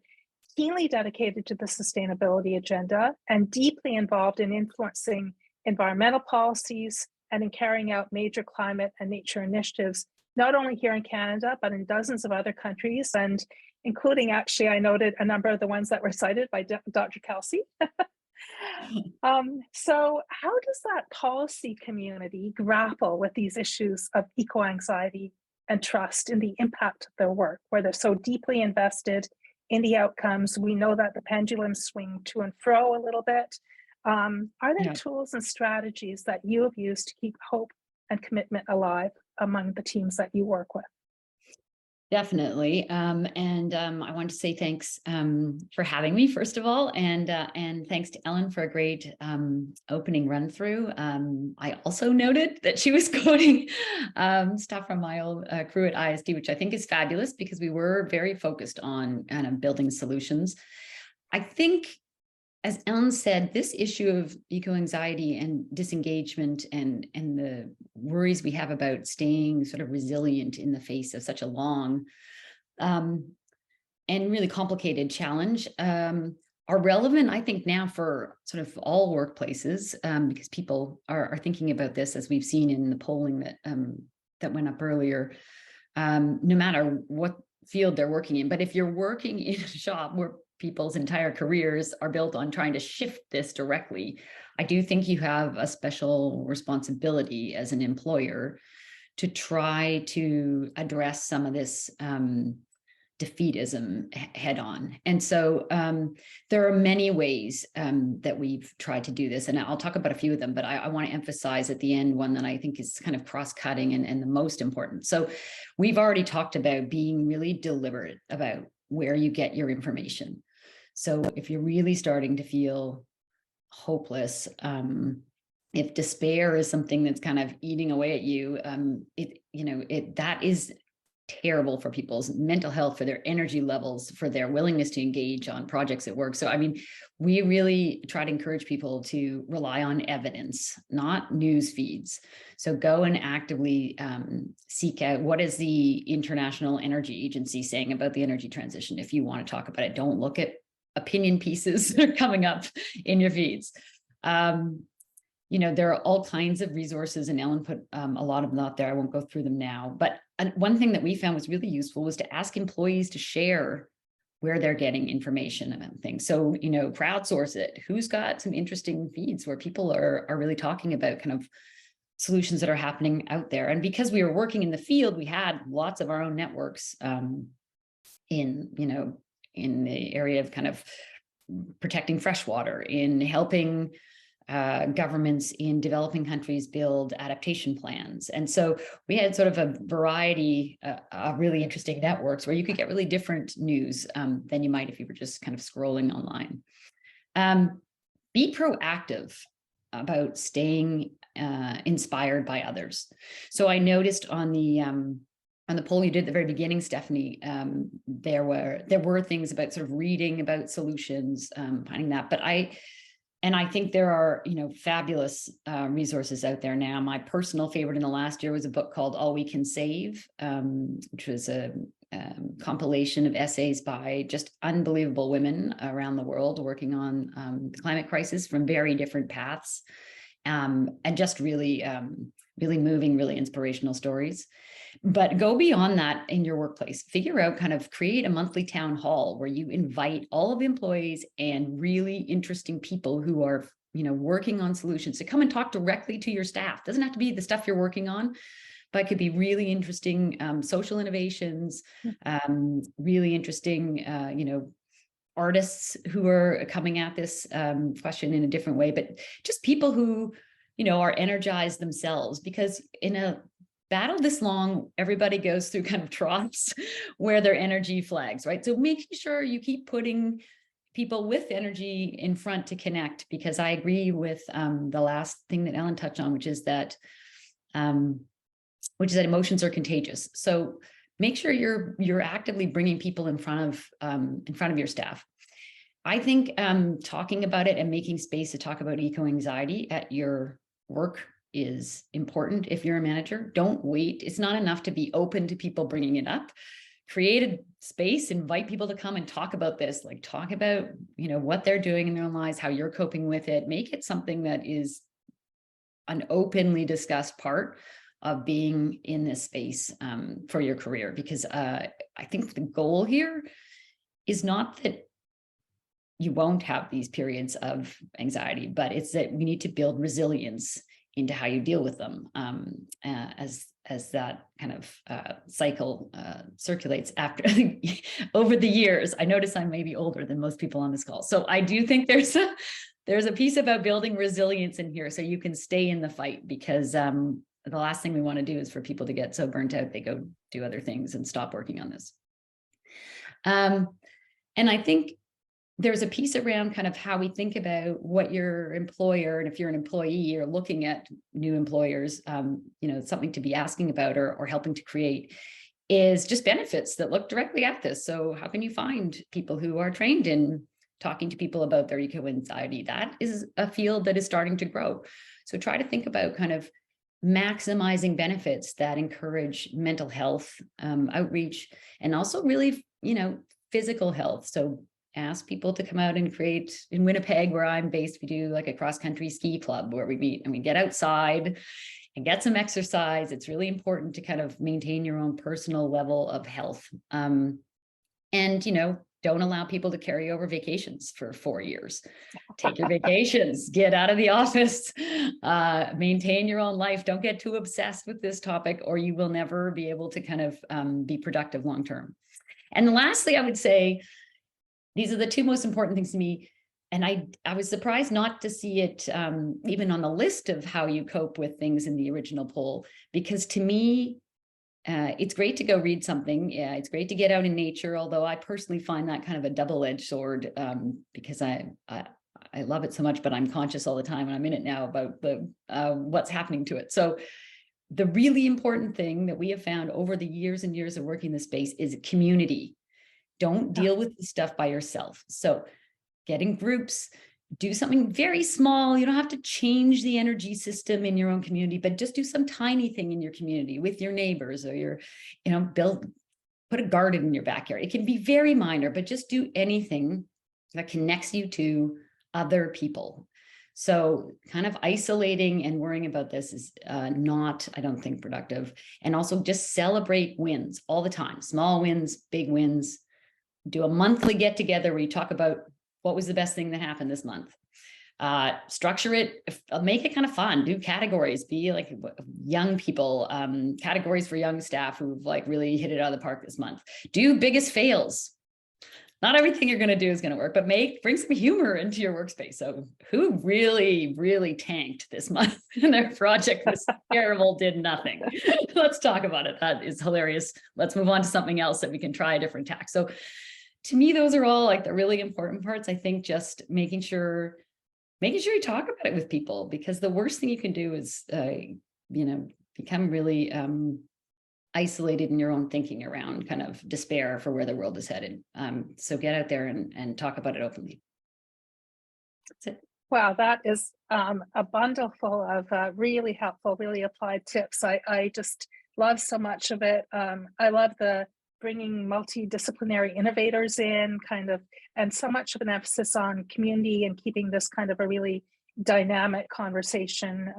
keenly dedicated to the sustainability agenda and deeply involved in influencing environmental policies and in carrying out major climate and nature initiatives, not only here in Canada, but in dozens of other countries, and including, actually, I noted a number of the ones that were cited by Dr. Kelsey. So how does that policy community grapple with these issues of eco-anxiety and trust in the impact of their work, where they're so deeply invested in the outcomes? We know that the pendulums swing to and fro a little bit. Are there tools and strategies that you have used to keep hope and commitment alive among the teams that you work with? Definitely. And I want to say thanks for having me, first of all, and thanks to Ellen for a great opening run through. I also noted that she was quoting stuff from my old crew at ISD, which I think is fabulous because we were very focused on kind of building solutions. I think, as Ellen said, this issue of eco-anxiety and disengagement and the worries we have about staying sort of resilient in the face of such a long and really complicated challenge are relevant, I think, now for sort of all workplaces, because people are thinking about this, as we've seen in the polling that went up earlier, no matter what field they're working in. But if you're working in a shop where people's entire careers are built on trying to shift this directly, I do think you have a special responsibility as an employer to try to address some of this defeatism head on. And so there are many ways that we've tried to do this, and I'll talk about a few of them, but I want to emphasize at the end one that I think is kind of cross-cutting and the most important. So we've already talked about being really deliberate about where you get your information. So if you're really starting to feel hopeless, if despair is something that's kind of eating away at you, that is terrible for people's mental health, for their energy levels, for their willingness to engage on projects at work. So, I mean, we really try to encourage people to rely on evidence, not news feeds. So go and actively seek out what is the International Energy Agency saying about the energy transition. If you want to talk about it, don't look at opinion pieces that are coming up in your feeds. There are all kinds of resources, and Ellen put a lot of them out there. I won't go through them now, but one thing that we found was really useful was to ask employees to share where they're getting information about things. So, crowdsource it. Who's got some interesting feeds where people are really talking about kind of solutions that are happening out there? And because we were working in the field, we had lots of our own networks in the area of kind of protecting freshwater, in helping governments in developing countries build adaptation plans. And so we had sort of a variety of really interesting networks where you could get really different news than you might if you were just kind of scrolling online. Be proactive about staying inspired by others. So I noticed on the poll you did at the very beginning, Stephanie, there were things about sort of reading about solutions, finding that, but I think there are, fabulous resources out there now. My personal favorite in the last year was a book called All We Can Save, which was a compilation of essays by just unbelievable women around the world working on the climate crisis from very different paths, and just really, really moving, really inspirational stories. But go beyond that in your workplace. Figure out, create a monthly town hall where you invite all of the employees and really interesting people who are, working on solutions to come and talk directly to your staff. Doesn't have to be the stuff you're working on, but it could be really interesting social innovations, really interesting, artists who are coming at this question in a different way, but just people who, are energized themselves, because in a battle this long, everybody goes through kind of troughs where their energy flags, right? So making sure you keep putting people with energy in front to connect, because I agree with the last thing that Ellen touched on, which is that emotions are contagious. So make sure you're actively bringing people in front of your staff. I think talking about it and making space to talk about eco-anxiety at your work is important. If you're a manager, don't wait. It's not enough to be open to people bringing it up. Create a space, invite people to come and talk about this, talk about, what they're doing in their own lives, how you're coping with it. Make it something that is an openly discussed part of being in this space for your career. Because I think the goal here is not that you won't have these periods of anxiety, but it's that we need to build resilience into how you deal with them as that kind of cycle circulates after over the years. I notice I'm maybe older than most people on this call, so I do think there's a piece about building resilience in here so you can stay in the fight, because the last thing we want to do is for people to get so burnt out they go do other things and stop working on this. And I think there's a piece around kind of how we think about what your employer, and if you're an employee or looking at new employers, something to be asking about or helping to create is just benefits that look directly at this. So how can you find people who are trained in talking to people about their eco-anxiety? That is a field that is starting to grow. So try to think about kind of maximizing benefits that encourage mental health outreach, and also really, physical health. So ask people to come out and create. In Winnipeg, where I'm based, we do like a cross-country ski club where we meet and we get outside and get some exercise. It's really important to kind of maintain your own personal level of health. And, don't allow people to carry over vacations for 4 years. Take your vacations, get out of the office, maintain your own life. Don't get too obsessed with this topic, or you will never be able to kind of be productive long-term. And lastly, I would say, these are the two most important things to me. And I was surprised not to see it even on the list of how you cope with things in the original poll, because to me, it's great to go read something. Yeah, it's great to get out in nature, although I personally find that kind of a double-edged sword, because I love it so much, but I'm conscious all the time, and I'm in it now about the what's happening to it. So the really important thing that we have found over the years and years of working this space is community. Don't deal with this stuff by yourself. So get in groups, do something very small. You don't have to change the energy system in your own community, but just do some tiny thing in your community with your neighbors, or your, put a garden in your backyard. It can be very minor, but just do anything that connects you to other people. So kind of isolating and worrying about this is not, I don't think, productive. And also just celebrate wins all the time. Small wins, big wins. Do a monthly get together where you talk about what was the best thing that happened this month. Structure it, make it kind of fun. Do categories, be like young people, categories for young staff who've like really hit it out of the park this month. Do biggest fails. Not everything you're going to do is going to work, but bring some humor into your workspace. So who really, really tanked this month and their project was terrible, did nothing. Let's talk about it. That is hilarious. Let's move on to something else that we can try a different tack. So to me, those are all like the really important parts. I think just making sure you talk about it with people, because the worst thing you can do is, become really isolated in your own thinking around kind of despair for where the world is headed. So get out there and talk about it openly. That's it. Wow, that is a bundle full of really helpful, really applied tips. I just love so much of it. I love the bringing multidisciplinary innovators in, and so much of an emphasis on community and keeping this kind of a really dynamic conversation,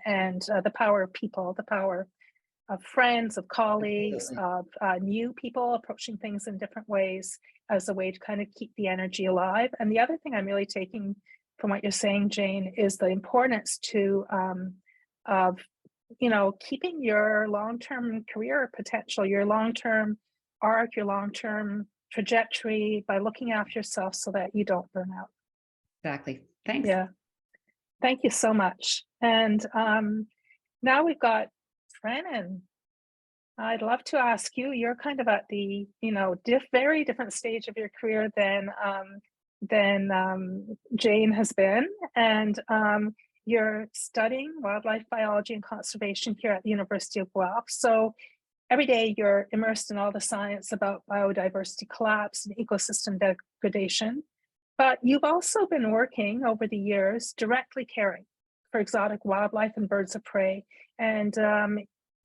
and the power of people, the power of friends, of colleagues, of new people approaching things in different ways as a way to kind of keep the energy alive. And the other thing I'm really taking from what you're saying, Jane, is the importance of keeping your long-term career potential, your long-term arc, your long-term trajectory by looking after yourself so that you don't burn out. Exactly. Thanks. Yeah. Thank you so much. And now we've got Brennan. I'd love to ask you, you're kind of at the, very different stage of your career than Jane has been. And you're studying wildlife biology and conservation here at the University of Guelph. So every day you're immersed in all the science about biodiversity collapse and ecosystem degradation. But you've also been working over the years directly caring for exotic wildlife and birds of prey. And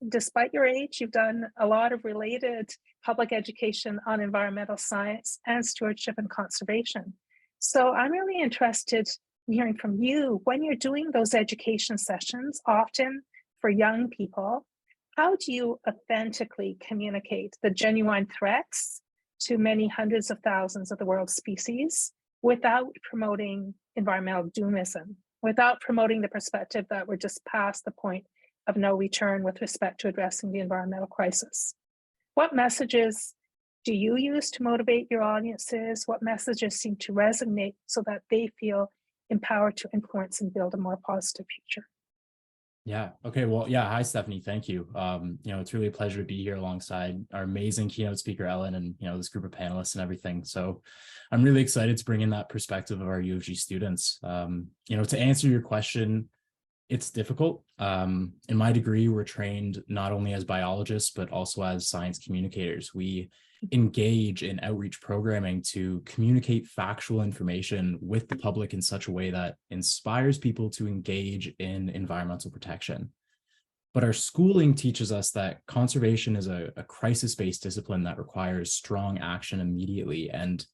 despite your age, you've done a lot of related public education on environmental science and stewardship and conservation. So I'm really interested in hearing from you, when you're doing those education sessions, often for young people, how do you authentically communicate the genuine threats to many hundreds of thousands of the world's species without promoting environmental doomism, without promoting the perspective that we're just past the point of no return with respect to addressing the environmental crisis? What messages do you use to motivate your audiences? What messages seem to resonate so that they feel empowered to influence and build a more positive future? Yeah. Okay. Well, yeah. Hi, Stephanie. Thank you. It's really a pleasure to be here alongside our amazing keynote speaker, Ellen, and, this group of panelists and everything. So I'm really excited to bring in that perspective of our U of G students. To answer your question, it's difficult. In my degree, we're trained not only as biologists, but also as science communicators. We engage in outreach programming to communicate factual information with the public in such a way that inspires people to engage in environmental protection. But our schooling teaches us that conservation is a crisis-based discipline that requires strong action immediately. And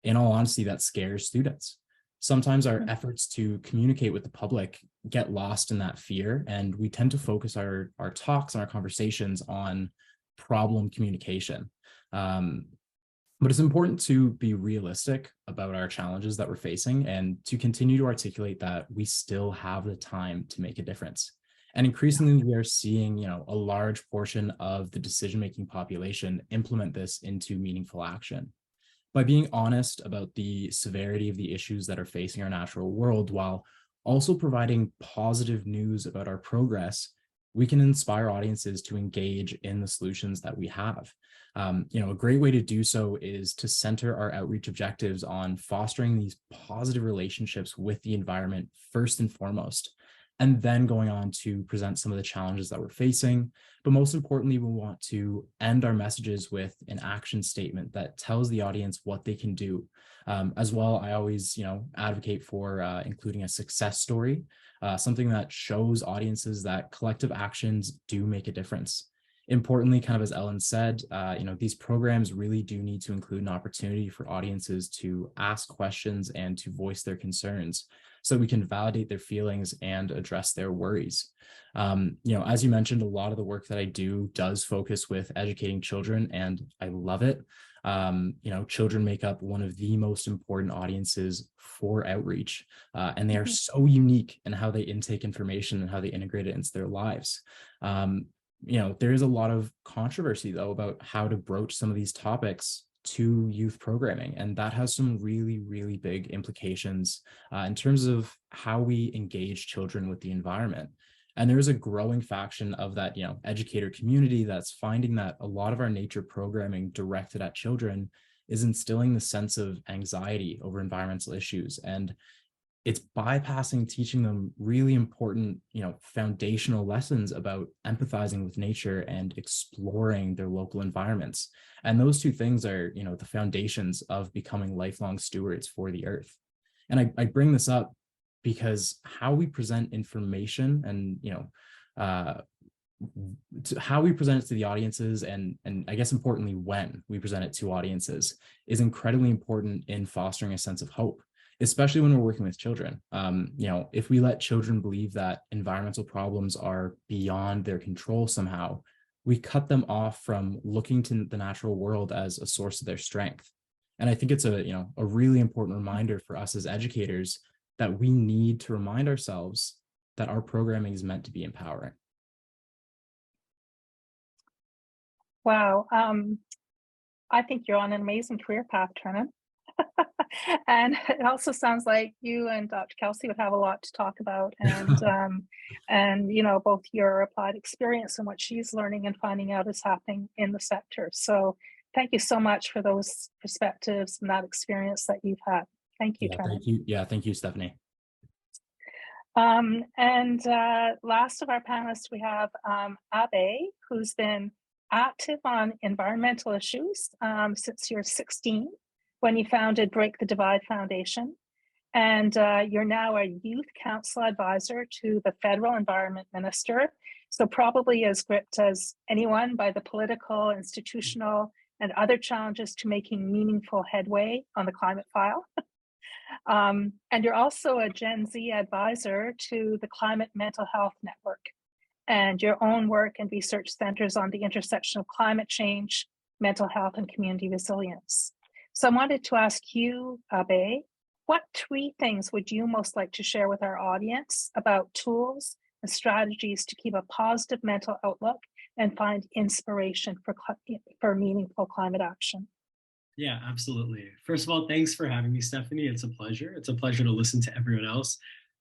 in all honesty, that scares students. Sometimes our efforts to communicate with the public get lost in that fear, and we tend to focus our talks and our conversations on problem communication. But it's important to be realistic about our challenges that we're facing and to continue to articulate that we still have the time to make a difference. And increasingly, we are seeing, a large portion of the decision-making population implement this into meaningful action. By being honest about the severity of the issues that are facing our natural world, while also providing positive news about our progress, we can inspire audiences to engage in the solutions that we have. A great way to do so is to center our outreach objectives on fostering these positive relationships with the environment first and foremost, and then going on to present some of the challenges that we're facing. But most importantly, we want to end our messages with an action statement that tells the audience what they can do. As well, I always, advocate for including a success story, something that shows audiences that collective actions do make a difference. Importantly, kind of as Ellen said, these programs really do need to include an opportunity for audiences to ask questions and to voice their concerns, so we can validate their feelings and address their worries. As you mentioned, a lot of the work that I do does focus with educating children, and I love it. Children make up one of the most important audiences for outreach, and they are so unique in how they intake information and how they integrate it into their lives. There is a lot of controversy, though, about how to broach some of these topics to youth programming, and that has some really, really big implications in terms of how we engage children with the environment. And there is a growing faction of that, educator community that's finding that a lot of our nature programming directed at children is instilling the sense of anxiety over environmental issues, and it's bypassing teaching them really important, foundational lessons about empathizing with nature and exploring their local environments. And those two things are, the foundations of becoming lifelong stewards for the earth. And I bring this up because how we present information and, how we present it to the audiences and I guess importantly, when we present it to audiences is incredibly important in fostering a sense of hope, especially when we're working with children. If we let children believe that environmental problems are beyond their control somehow, we cut them off from looking to the natural world as a source of their strength. And I think it's a really important reminder for us as educators that we need to remind ourselves that our programming is meant to be empowering. Wow. I think you're on an amazing career path, Trennan. And it also sounds like you and Dr. Kelsey would have a lot to talk about, and both your applied experience and what she's learning and finding out is happening in the sector. So thank you so much for those perspectives and that experience that you've had. Thank you, Trennan. Thank you. Yeah, thank you, Stephanie. And last of our panelists, we have Abe, who's been active on environmental issues since you're 16, when you founded Break the Divide Foundation. And you're now a youth council advisor to the federal environment minister. So probably as gripped as anyone by the political, institutional, and other challenges to making meaningful headway on the climate file. And you're also a Gen Z advisor to the Climate Mental Health Network. And your own work and research centers on the intersection of climate change, mental health, and community resilience. So I wanted to ask you, Abe, what 3 things would you most like to share with our audience about tools and strategies to keep a positive mental outlook and find inspiration for meaningful climate action? Yeah, absolutely. First of all, thanks for having me, Stephanie. It's a pleasure. It's a pleasure to listen to everyone else.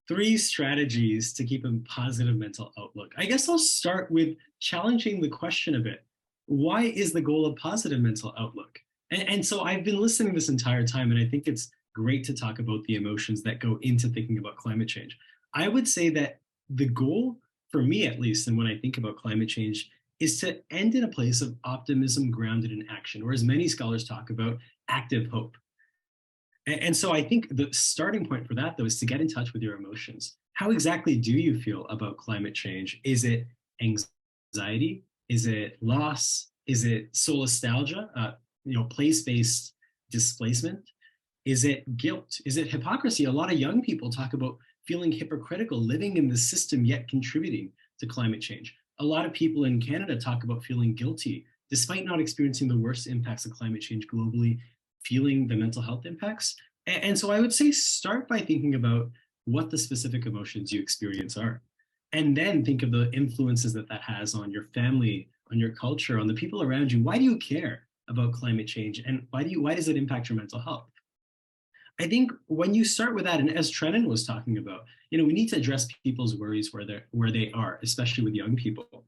3 strategies to keep a positive mental outlook. I guess I'll start with challenging the question a bit. Why is the goal a positive mental outlook? And so I've been listening this entire time, and I think it's great to talk about the emotions that go into thinking about climate change. I would say that the goal, for me at least, and when I think about climate change, is to end in a place of optimism grounded in action, or as many scholars talk about, active hope. And so I think the starting point for that, though, is to get in touch with your emotions. How exactly do you feel about climate change? Is it anxiety? Is it loss? Is it solastalgia? Place-based displacement? Is it guilt? Is it hypocrisy? A lot of young people talk about feeling hypocritical, living in the system yet contributing to climate change. A lot of people in Canada talk about feeling guilty, despite not experiencing the worst impacts of climate change globally, feeling the mental health impacts. And so I would say start by thinking about what the specific emotions you experience are. And then think of the influences that that has on your family, on your culture, on the people around you. Why do you care about climate change? And why does it impact your mental health? I think when you start with that, and as Trennan was talking about, we need to address people's worries where they are, especially with young people.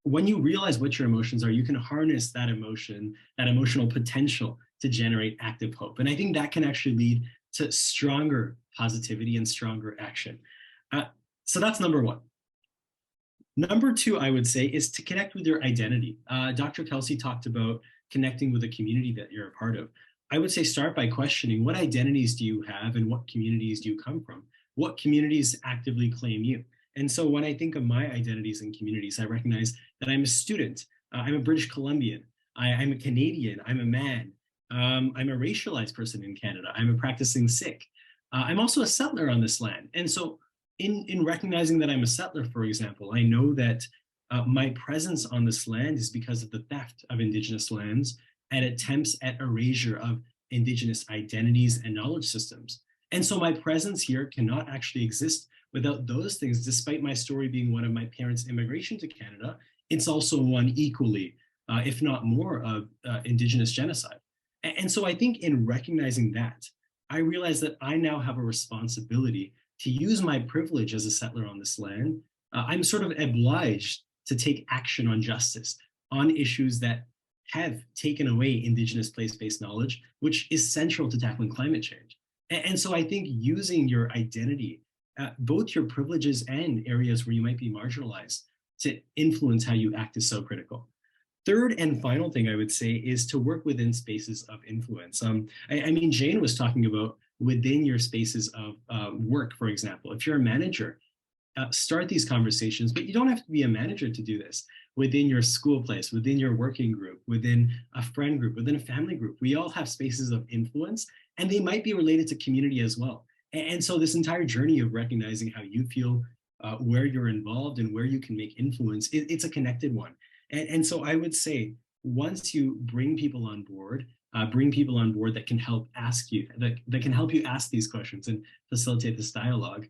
When you realize what your emotions are, you can harness that emotion, that emotional potential to generate active hope. And I think that can actually lead to stronger positivity and stronger action. So that's number one. Number two, I would say, is to connect with your identity. Dr. Kelsey talked about connecting with a community that you're a part of. I would say start by questioning, what identities do you have and what communities do you come from? What communities actively claim you? And so when I think of my identities and communities, I recognize that I'm a student, I'm a British Columbian, I'm a Canadian, I'm a man, I'm a racialized person in Canada, I'm a practicing Sikh. I'm also a settler on this land. And so in recognizing that I'm a settler, for example, I know that my presence on this land is because of the theft of Indigenous lands and attempts at erasure of Indigenous identities and knowledge systems. And so my presence here cannot actually exist without those things. Despite my story being one of my parents' immigration to Canada, it's also one equally, if not more, of Indigenous genocide. And so I think in recognizing that, I realize that I now have a responsibility to use my privilege as a settler on this land. I'm sort of obliged to take action on justice, on issues that have taken away Indigenous place-based knowledge, which is central to tackling climate change. And so I think using your identity, both your privileges and areas where you might be marginalized, to influence how you act is so critical. Third and final thing I would say is to work within spaces of influence. I mean, Jane was talking about within your spaces of work, for example. If you're a manager, start these conversations, but you don't have to be a manager to do this. Within your school place, within your working group, within a friend group, within a family group, we all have spaces of influence, and they might be related to community as well. And so this entire journey of recognizing how you feel, where you're involved and where you can make influence, it's a connected one. And so I would say, once you bring people on board that can help ask you, that can help you ask these questions and facilitate this dialogue,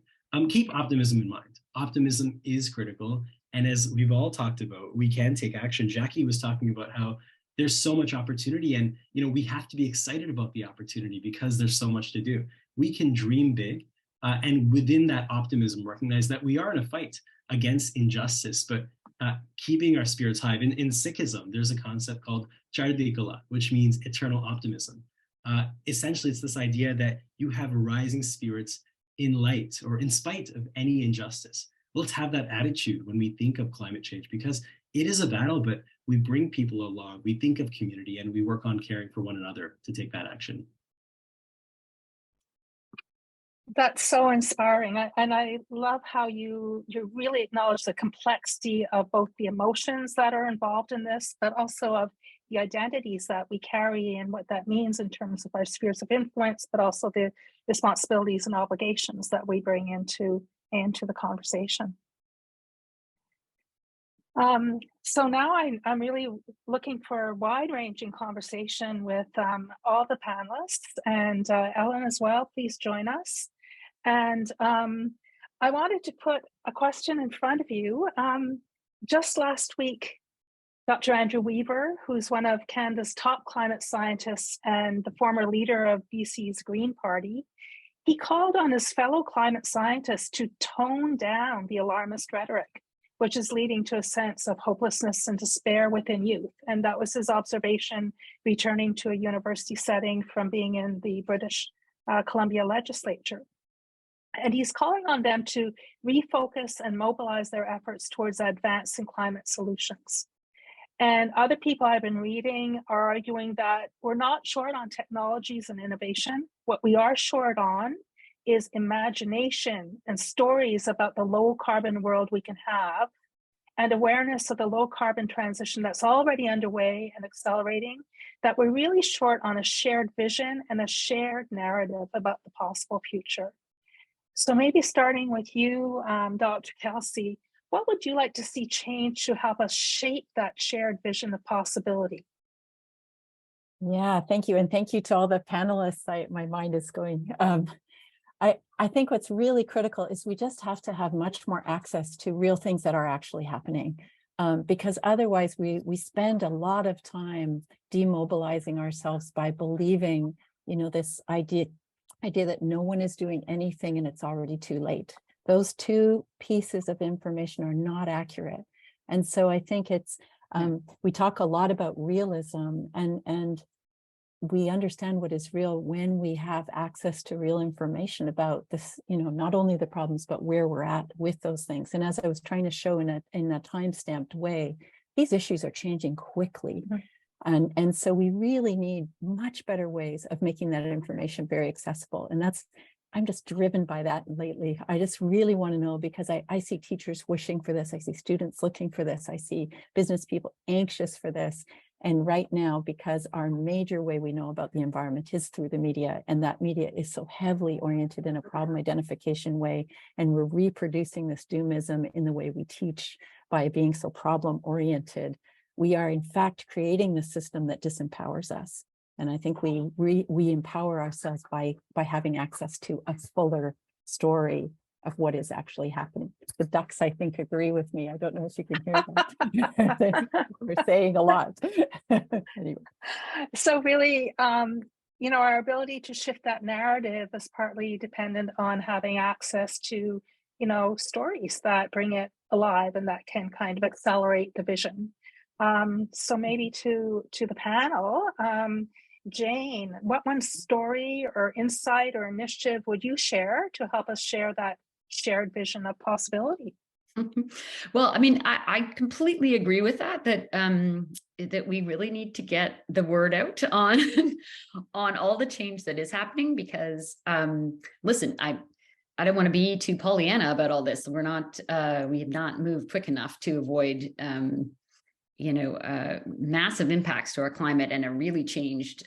keep optimism in mind. Optimism is critical. And as we've all talked about, we can take action. Jackie was talking about how there's so much opportunity, and we have to be excited about the opportunity because there's so much to do. We can dream big, and within that optimism, recognize that we are in a fight against injustice, but keeping our spirits high. In Sikhism, there's a concept called Chardi Kala, which means eternal optimism. Essentially, it's this idea that you have rising spirits in light or in spite of any injustice. Let's have that attitude when we think of climate change, because it is a battle, but we bring people along, we think of community, and we work on caring for one another to take that action. That's so inspiring. And I love how you really acknowledge the complexity of both the emotions that are involved in this, but also of the identities that we carry and what that means in terms of our spheres of influence, but also the responsibilities and obligations that we bring into the conversation. So now I'm really looking for a wide-ranging conversation with all the panelists, and Ellen as well, please join us. And I wanted to put a question in front of you. Just last week, Dr. Andrew Weaver, who's one of Canada's top climate scientists and the former leader of BC's Green Party, he called on his fellow climate scientists to tone down the alarmist rhetoric, which is leading to a sense of hopelessness and despair within youth. And that was his observation returning to a university setting from being in the British Columbia legislature. And he's calling on them to refocus and mobilize their efforts towards advancing climate solutions. And other people I've been reading are arguing that we're not short on technologies and innovation. What we are short on is imagination and stories about the low carbon world we can have, and awareness of the low carbon transition that's already underway and accelerating, that we're really short on a shared vision and a shared narrative about the possible future. So maybe starting with you, Dr. Kelsey, what would you like to see change to help us shape that shared vision of possibility? Yeah, thank you. And thank you to all the panelists. My mind is going. I think what's really critical is we just have to have much more access to real things that are actually happening. Because otherwise we spend a lot of time demobilizing ourselves by believing, this idea that no one is doing anything and it's already too late. Those two pieces of information are not accurate. And so I think it's, we talk a lot about realism, and we understand what is real when we have access to real information about this, not only the problems, but where we're at with those things. And as I was trying to show in a time-stamped way, these issues are changing quickly. And so we really need much better ways of making that information very accessible. And I'm just driven by that lately. I just really want to know, because I see teachers wishing for this. I see students looking for this. I see business people anxious for this. And right now, because our major way we know about the environment is through the media, and that media is so heavily oriented in a problem identification way, and we're reproducing this doomism in the way we teach by being so problem oriented, we are in fact creating the system that disempowers us. And I think we empower ourselves by having access to a fuller story of what is actually happening. The ducks, I think, agree with me. I don't know if you can hear that. We're saying a lot. Anyway. So really, our ability to shift that narrative is partly dependent on having access to, stories that bring it alive and that can kind of accelerate the vision. So maybe to the panel, Jane, what one story or insight or initiative would you share to help us share that shared vision of possibility? Well, I mean, I completely agree with that we really need to get the word out on all the change that is happening, because listen, I don't want to be too Pollyanna about all this. We have not moved quick enough to avoid massive impacts to our climate and a really changed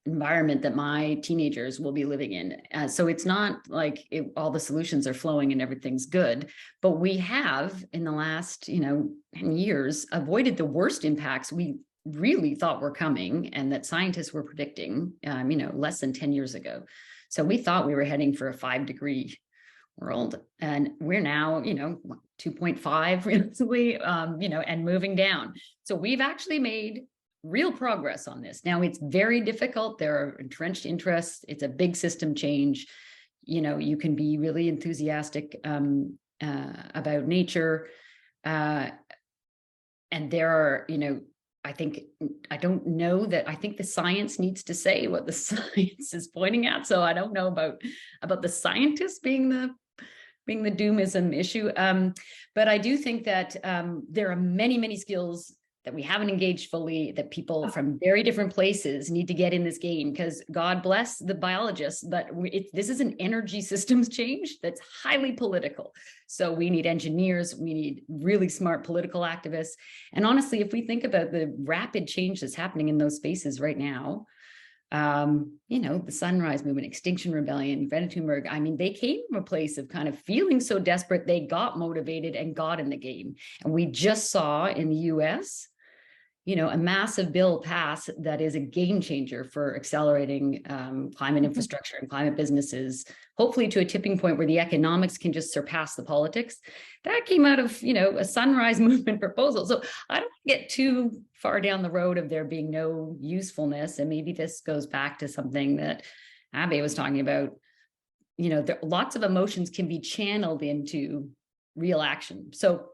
environment that my teenagers will be living in. So it's not like all the solutions are flowing and everything's good, but we have in the last, 10 years avoided the worst impacts we really thought were coming and that scientists were predicting, less than 10 years ago. So we thought we were heading for a 5-degree world, and we're now 2.5 realistically, and moving down. So we've actually made real progress on this. Now it's very difficult. There are entrenched interests. It's a big system change. You can be really enthusiastic about nature, and there are I think the science needs to say what the science is pointing at. So I don't know about the scientists being the doomism issue. But I do think that there are many, many skills that we haven't engaged fully, that people from very different places need to get in this game, because God bless the biologists, but this is an energy systems change that's highly political. So we need engineers, we need really smart political activists. And honestly, if we think about the rapid change that's happening in those spaces right now, the Sunrise Movement, Extinction Rebellion, Greta Thunberg, I mean, they came from a place of kind of feeling so desperate, they got motivated and got in the game. And we just saw in the US, a massive bill pass that is a game changer for accelerating climate infrastructure and climate businesses, hopefully to a tipping point where the economics can just surpass the politics. That came out of, a Sunrise Movement proposal. So I don't get too far down the road of there being no usefulness. And maybe this goes back to something that Abby was talking about. Lots of emotions can be channeled into real action. So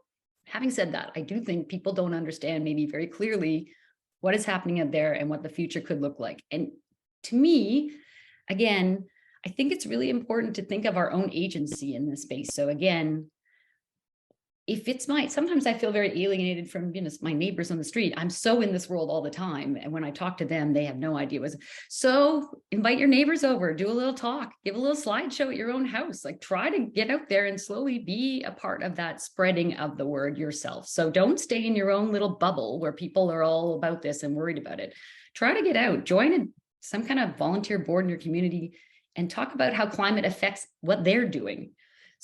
having said that, I do think people don't understand maybe very clearly what is happening out there and what the future could look like. And to me, again, I think it's really important to think of our own agency in this space. So again, if it's sometimes I feel very alienated from, my neighbors on the street. I'm so in this world all the time. And when I talk to them, they have no idea what. So invite your neighbors over, do a little talk, give a little slideshow at your own house, try to get out there and slowly be a part of that spreading of the word yourself. So don't stay in your own little bubble where people are all about this and worried about it. Try to get out, join some kind of volunteer board in your community and talk about how climate affects what they're doing.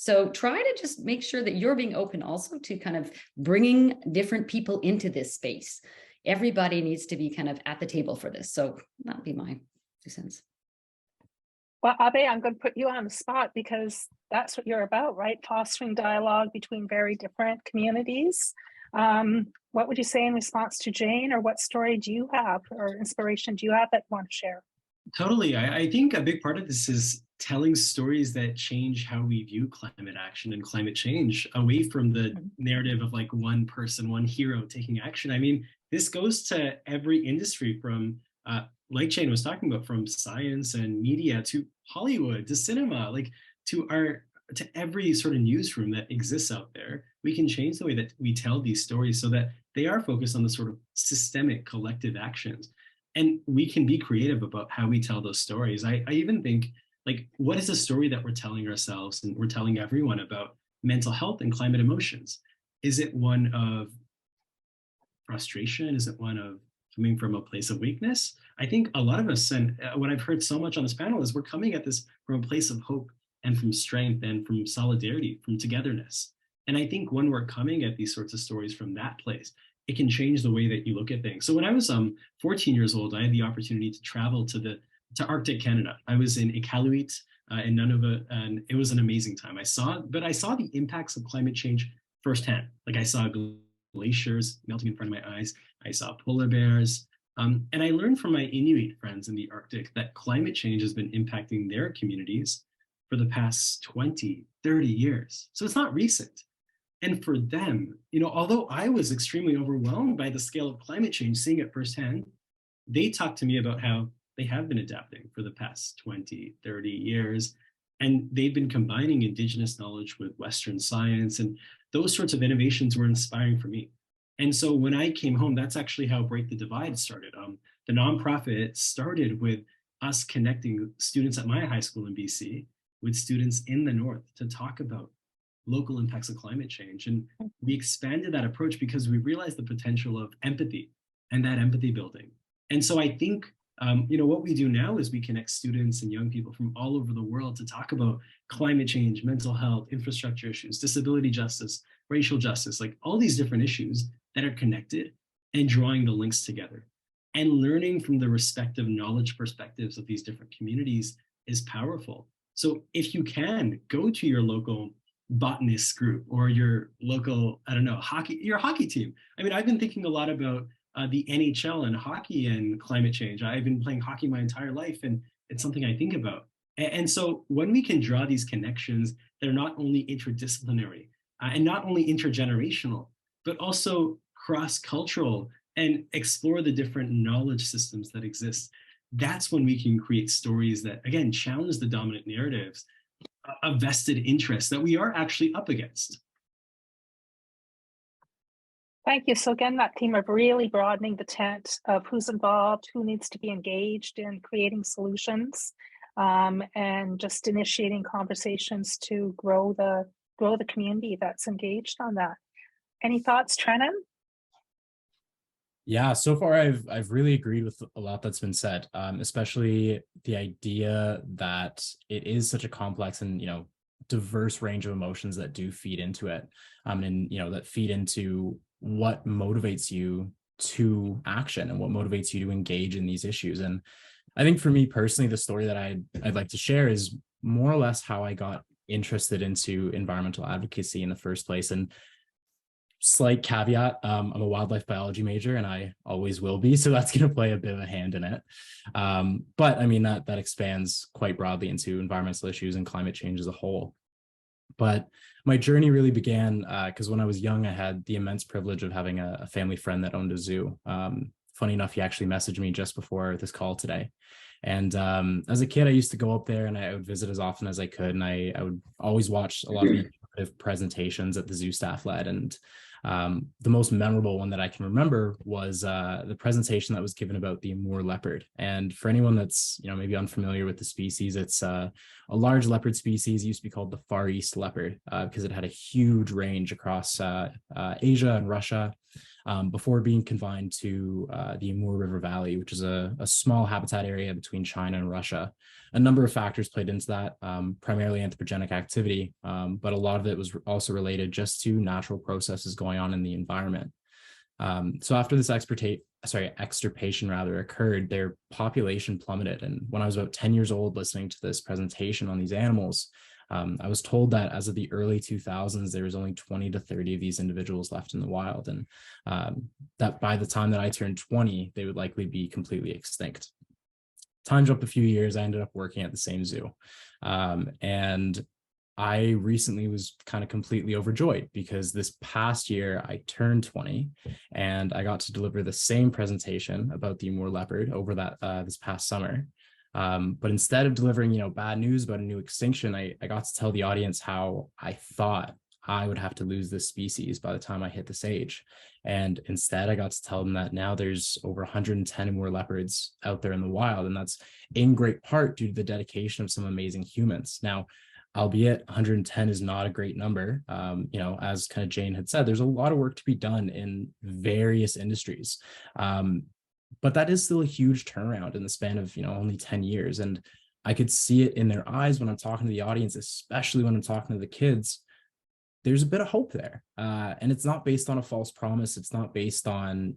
So try to just make sure that you're being open also to kind of bringing different people into this space. Everybody needs to be kind of at the table for this. So that'd be my 2 cents. Well, Abe, I'm going to put you on the spot because that's what you're about, right? Fostering dialogue between very different communities. What would you say in response to Jane, or what story do you have or inspiration do you have that you want to share? Totally. I think a big part of this is telling stories that change how we view climate action and climate change, away from the narrative of like one person, one hero taking action. I mean, this goes to every industry, from like Jane was talking about, from science and media to Hollywood to cinema, like to every sort of newsroom that exists out there. We can change the way that we tell these stories so that they are focused on the sort of systemic collective actions. And we can be creative about how we tell those stories. I even think, like, what is the story that we're telling ourselves and we're telling everyone about mental health and climate emotions? Is it one of frustration? Is it one of coming from a place of weakness? I think a lot of us, and what I've heard so much on this panel, is we're coming at this from a place of hope and from strength and from solidarity, from togetherness. And I think when we're coming at these sorts of stories from that place, it can change the way that you look at things. So when I was 14 years old, I had the opportunity to travel to Arctic Canada. I was in Iqaluit in Nunavut, and it was an amazing time. I saw the impacts of climate change firsthand. Like, I saw glaciers melting in front of my eyes. I saw polar bears. And I learned from my Inuit friends in the Arctic that climate change has been impacting their communities for the past 20, 30 years. So it's not recent. And for them, although I was extremely overwhelmed by the scale of climate change, seeing it firsthand, they talked to me about how they have been adapting for the past 20, 30 years. And they've been combining Indigenous knowledge with Western science. And those sorts of innovations were inspiring for me. And so when I came home, that's actually how Break the Divide started. The nonprofit started with us connecting students at my high school in BC with students in the North to talk about local impacts of climate change. And we expanded that approach because we realized the potential of empathy and that empathy building. And so I think, what we do now is we connect students and young people from all over the world to talk about climate change, mental health, infrastructure issues, disability justice, racial justice, like all these different issues that are connected, and drawing the links together. And learning from the respective knowledge perspectives of these different communities is powerful. So if you can, go to your local botanist group or your local, your hockey team. I mean, I've been thinking a lot about the NHL and hockey and climate change. I've been playing hockey my entire life, and it's something I think about. And so when we can draw these connections that are not only interdisciplinary and not only intergenerational, but also cross-cultural, and explore the different knowledge systems that exist, that's when we can create stories that, again, challenge the dominant narratives of vested interests that we are actually up against. Thank you. So again, that theme of really broadening the tent of who's involved, who needs to be engaged in creating solutions, and just initiating conversations to grow the community that's engaged on that. Any thoughts, Trennan? Yeah, so far I've really agreed with a lot that's been said, especially the idea that it is such a complex and diverse range of emotions that do feed into it, and that feed into what motivates you to action and what motivates you to engage in these issues. And I think for me personally, the story that I'd like to share is more or less how I got interested into environmental advocacy in the first place. And slight caveat, I'm a wildlife biology major and I always will be, so that's going to play a bit of a hand in it. But I mean, that expands quite broadly into environmental issues and climate change as a whole. But my journey really began because when I was young, I had the immense privilege of having a family friend that owned a zoo. Funny enough, he actually messaged me just before this call today. And as a kid, I used to go up there and I would visit as often as I could. And I would always watch a lot of the presentations that the zoo staff led. And the most memorable one that I can remember was the presentation that was given about the Amur leopard. And for anyone that's maybe unfamiliar with the species, it's a large leopard species. It used to be called the Far East leopard because it had a huge range across Asia and Russia before being confined to the Amur River Valley, which is a small habitat area between China and Russia. A number of factors played into that, primarily anthropogenic activity, but a lot of it was also related just to natural processes going on in the environment. So after this extirpation rather occurred, their population plummeted. And when I was about 10 years old, listening to this presentation on these animals, I was told that as of the early 2000s, there was only 20 to 30 of these individuals left in the wild. And that by the time that I turned 20, they would likely be completely extinct. Time jumped a few years, I ended up working at the same zoo. And I recently was kind of completely overjoyed because this past year I turned 20 and I got to deliver the same presentation about the Amur leopard over that this past summer. But instead of delivering, bad news about a new extinction, I got to tell the audience how I thought I would have to lose this species by the time I hit this age. And instead, I got to tell them that now there's over 110 Amur leopards out there in the wild. And that's in great part due to the dedication of some amazing humans. Now, albeit 110 is not a great number, as kind of Jane had said, there's a lot of work to be done in various industries. But that is still a huge turnaround in the span of, only 10 years. And I could see it in their eyes when I'm talking to the audience, especially when I'm talking to the kids. There's a bit of hope there. And it's not based on a false promise. It's not based on,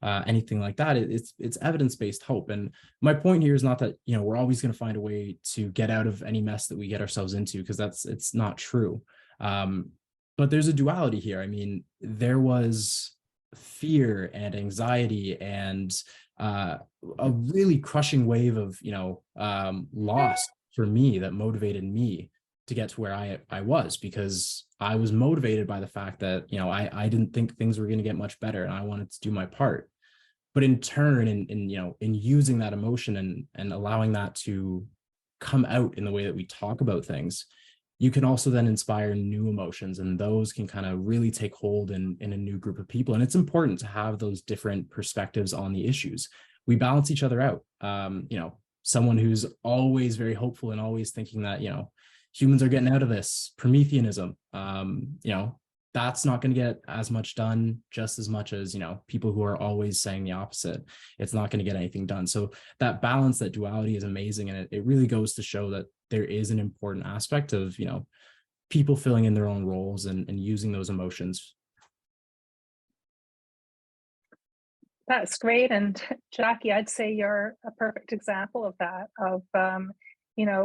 anything like that. It's evidence-based hope. And my point here is not that, we're always going to find a way to get out of any mess that we get ourselves into, because it's not true. But there's a duality here. I mean, there was fear and anxiety and a really crushing wave of, loss for me that motivated me to get to where I was, because I was motivated by the fact that, I didn't think things were going to get much better and I wanted to do my part. But in turn, in using that emotion and allowing that to come out in the way that we talk about things, you can also then inspire new emotions, and those can kind of really take hold in a new group of people. And it's important to have those different perspectives on the issues. We balance each other out. Someone who's always very hopeful and always thinking that, humans are getting out of this, Prometheanism, that's not going to get as much done, just as much as, people who are always saying the opposite. It's not going to get anything done. So that balance, that duality is amazing. And it really goes to show that there is an important aspect of, people filling in their own roles and using those emotions. That's great. And Jackie, I'd say you're a perfect example of that, of,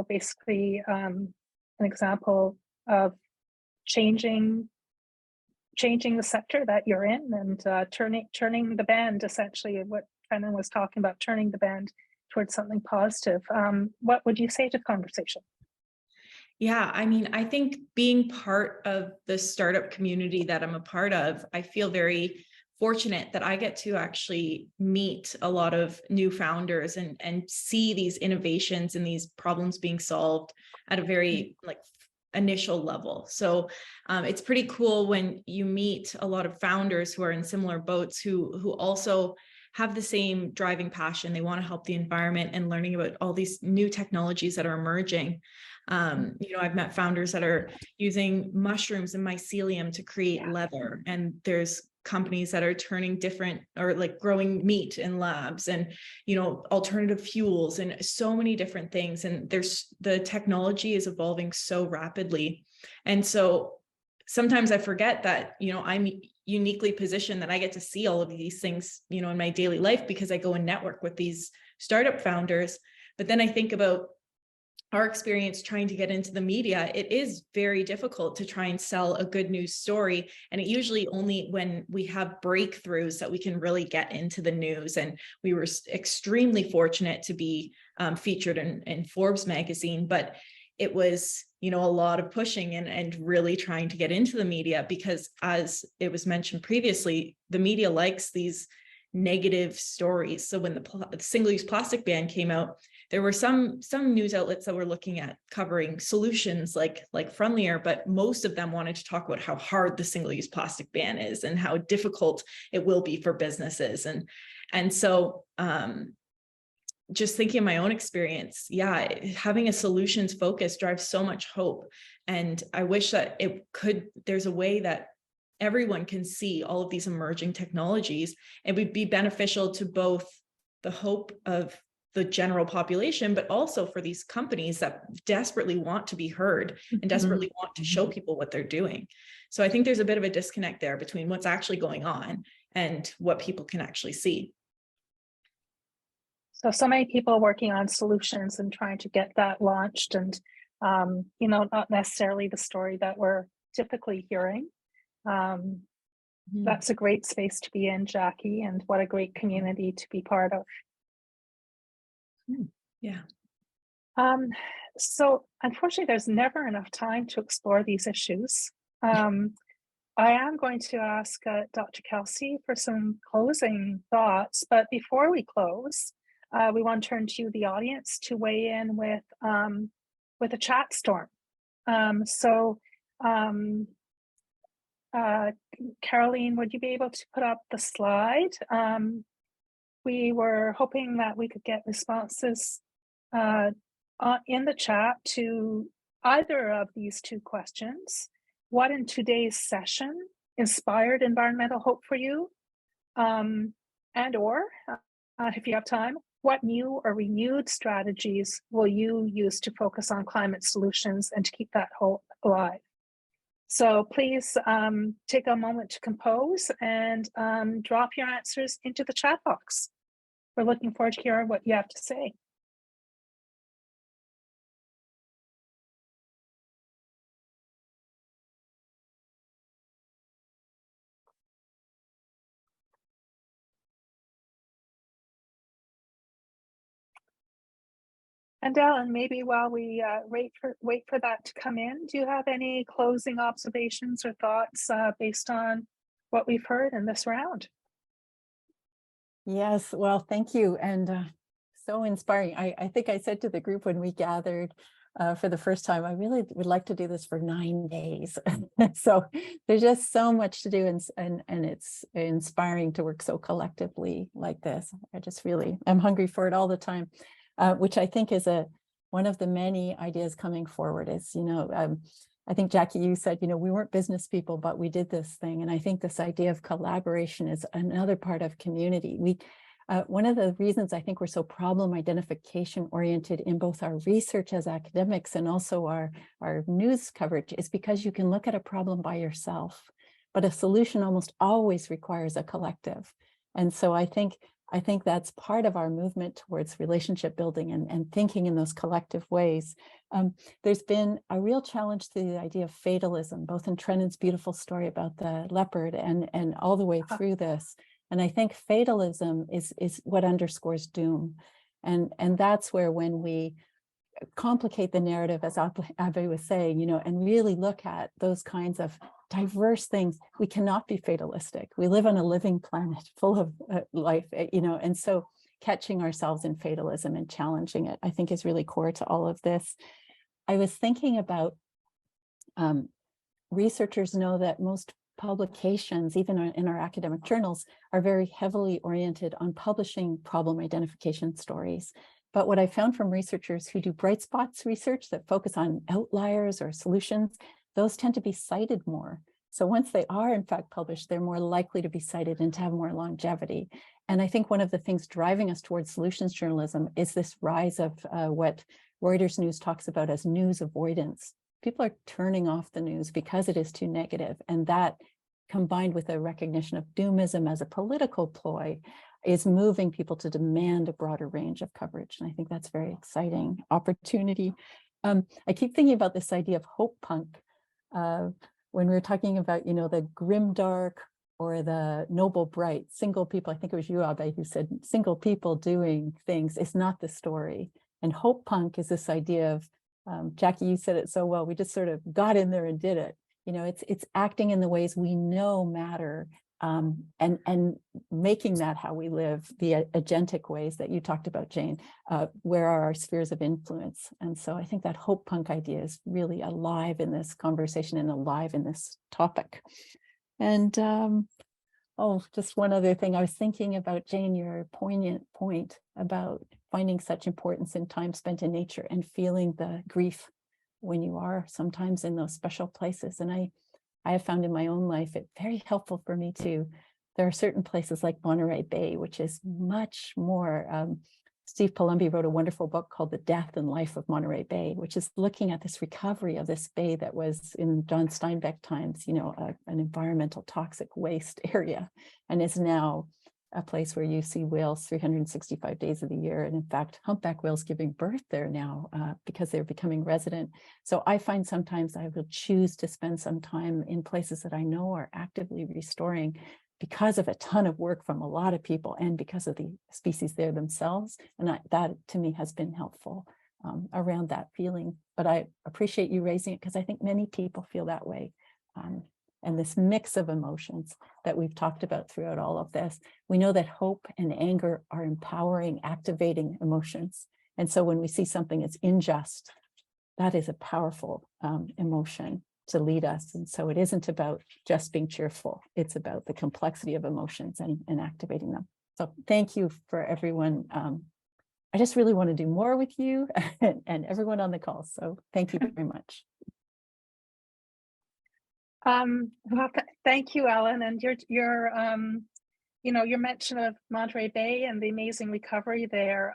basically an example of changing the sector that you're in and turning the bend, essentially what Brennan was talking about, turning the bend towards something positive. What would you say to the conversation? Yeah, I mean, I think being part of the startup community that I'm a part of, I feel very fortunate that I get to actually meet a lot of new founders and see these innovations and these problems being solved at a very initial level. So it's pretty cool when you meet a lot of founders who are in similar boats who also have the same driving passion. They want to help the environment and learning about all these new technologies that are emerging. I've met founders that are using mushrooms and mycelium to create leather, and there's companies that are turning different or growing meat in labs and, alternative fuels and so many different things. And the technology is evolving so rapidly. And so sometimes I forget that, I'm uniquely positioned that I get to see all of these things, in my daily life because I go and network with these startup founders. But then I think about our experience trying to get into the media. It is very difficult to try and sell a good news story. And it usually only when we have breakthroughs that we can really get into the news. And we were extremely fortunate to be featured in Forbes magazine, but it was, a lot of pushing and really trying to get into the media because, as it was mentioned previously, the media likes these negative stories. So when the single-use plastic ban came out, there were some news outlets that were looking at covering solutions like Friendlier, but most of them wanted to talk about how hard the single-use plastic ban is and how difficult it will be for businesses. And so just thinking of my own experience, having a solutions focus drives so much hope. And I wish that there's a way that everyone can see all of these emerging technologies. It would be beneficial to both the hope of the general population, but also for these companies that desperately want to be heard and desperately want to show people what they're doing. So I think there's a bit of a disconnect there between what's actually going on and what people can actually see. So many people working on solutions and trying to get that launched, and you know, not necessarily the story that we're typically hearing. That's a great space to be in, Jackie, and what a great community to be part of. Yeah. So unfortunately, there's never enough time to explore these issues. I am going to ask Dr. Kelsey for some closing thoughts, but before we close, we want to turn to the audience to weigh in with a chat storm. Caroline, would you be able to put up the slide? We were hoping that we could get responses in the chat to either of these two questions. What in today's session inspired environmental hope for you? And or, if you have time, what new or renewed strategies will you use to focus on climate solutions and to keep that hope alive? So please take a moment to compose and drop your answers into the chat box. We're looking forward to hearing what you have to say. And Ellen, maybe while we wait for that to come in, do you have any closing observations or thoughts based on what we've heard in this round? Yes, well, thank you. And so inspiring. I think I said to the group when we gathered for the first time, I really would like to do this for 9 days. So there's just so much to do, and it's inspiring to work so collectively like this. I just really am hungry for it all the time. Which I think is one of the many ideas coming forward is, you know, I think Jackie, you said, you know, we weren't business people, but we did this thing. And I think this idea of collaboration is another part of community. One of the reasons I think we're so problem identification oriented in both our research as academics and also our news coverage is because you can look at a problem by yourself, but a solution almost always requires a collective. And so I think that's part of our movement towards relationship building and thinking in those collective ways. There's been a real challenge to the idea of fatalism, both in Trennan's beautiful story about the leopard and all the way through this. And I think fatalism is what underscores doom. And that's where, when we complicate the narrative, as Abhay was saying, you know, and really look at those kinds of diverse things, we cannot be fatalistic. We live on a living planet full of life, you know, and so catching ourselves in fatalism and challenging it, I think, is really core to all of this. I was thinking about researchers know that most publications, even in our academic journals, are very heavily oriented on publishing problem identification stories. But what I found from researchers who do bright spots research that focus on outliers or solutions, those tend to be cited more. So once they are in fact published, they're more likely to be cited and to have more longevity. And I think one of the things driving us towards solutions journalism is this rise of what Reuters News talks about as news avoidance. People are turning off the news because it is too negative. And that, combined with a recognition of doomism as a political ploy, is moving people to demand a broader range of coverage. And I think that's a very exciting opportunity. I keep thinking about this idea of hope punk. When we're talking about, you know, the grim dark or the noble bright, single people, I think it was you, Abhay, who said single people doing things is not the story. And hope punk is this idea of, Jackie, you said it so well, we just sort of got in there and did it. You know, it's acting in the ways we know matter, and making that how we live, the agentic ways that you talked about, Jane. Where are our spheres of influence? And so I think that hope punk idea is really alive in this conversation and alive in this topic. And just one other thing, I was thinking about, Jane, your poignant point about finding such importance in time spent in nature and feeling the grief when you are sometimes in those special places. And I have found in my own life it very helpful for me too. There are certain places like Monterey Bay, which is much more Steve Palumbi wrote a wonderful book called The Death and Life of Monterey Bay, which is looking at this recovery of this bay that was in John Steinbeck times, an environmental toxic waste area, and is now a place where you see whales 365 days of the year. And in fact, humpback whales giving birth there now because they're becoming resident. So I find sometimes I will choose to spend some time in places that I know are actively restoring because of a ton of work from a lot of people and because of the species there themselves. And that to me has been helpful around that feeling. But I appreciate you raising it because I think many people feel that way. And this mix of emotions that we've talked about throughout all of this, we know that hope and anger are empowering, activating emotions. And so when we see something that's unjust, that is a powerful emotion to lead us. And so it isn't about just being cheerful. It's about the complexity of emotions and activating them. So thank you for everyone. I just really want to do more with you and everyone on the call. So thank you very much. Well, thank you, Ellen, and your mention of Monterey Bay and the amazing recovery there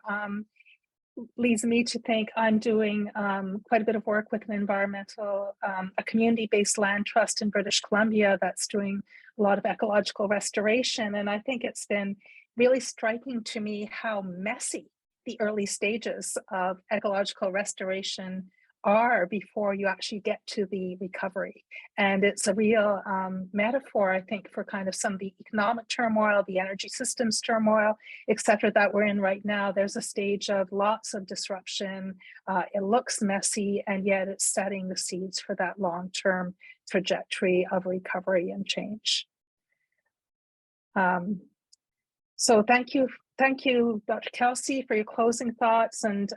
leads me to think I'm doing quite a bit of work with an a community-based land trust in British Columbia that's doing a lot of ecological restoration. And I think it's been really striking to me how messy the early stages of ecological restoration are before you actually get to the recovery. And it's a real metaphor, I think, for kind of some of the economic turmoil, the energy systems turmoil, et cetera, that we're in right now. There's a stage of lots of disruption. It looks messy, and yet it's setting the seeds for that long-term trajectory of recovery and change. So thank you, Dr. Kelsey, for your closing thoughts, and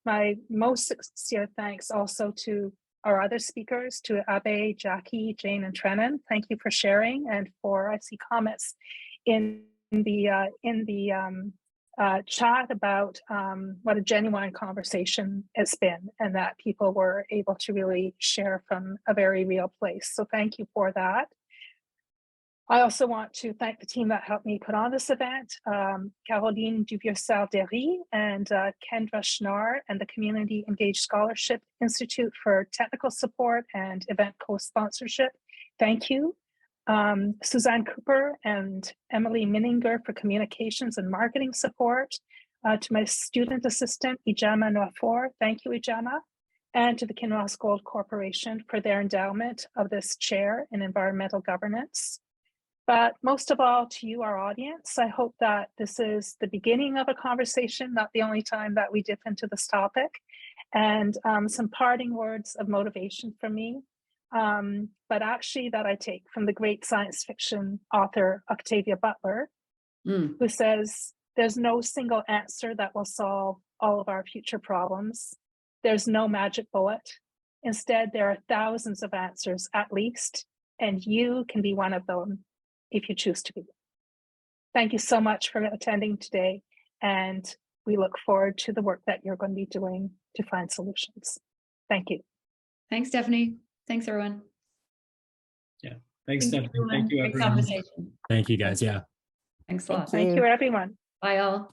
my most sincere thanks also to our other speakers, to Abe, Jackie, Jane, and Trennan. Thank you for sharing, and I see comments in the chat about what a genuine conversation it's been, and that people were able to really share from a very real place. So thank you for that. I also want to thank the team that helped me put on this event, Caroline Duvieux-Sardery and Kendra Schnarr and the Community Engaged Scholarship Institute for technical support and event co-sponsorship. Thank you. Suzanne Cooper and Emily Minninger for communications and marketing support. To my student assistant, Ijama Nwafor. Thank you, Ijama. And to the Kinross Gold Corporation for their endowment of this chair in environmental governance. But most of all, to you, our audience, I hope that this is the beginning of a conversation, not the only time that we dip into this topic, and some parting words of motivation from me, but actually that I take from the great science fiction author Octavia Butler, who says, there's no single answer that will solve all of our future problems. There's no magic bullet. Instead, there are thousands of answers at least, and you can be one of them if you choose to be. Thank you so much for attending today, and we look forward to the work that you're going to be doing to find solutions. Thank you. Thanks, Stephanie. Thanks, everyone. Yeah, thanks, Stephanie. Thank you, Great everyone. conversation. Thank you, guys. Yeah. Thanks a lot. Thank you, everyone. Bye, all.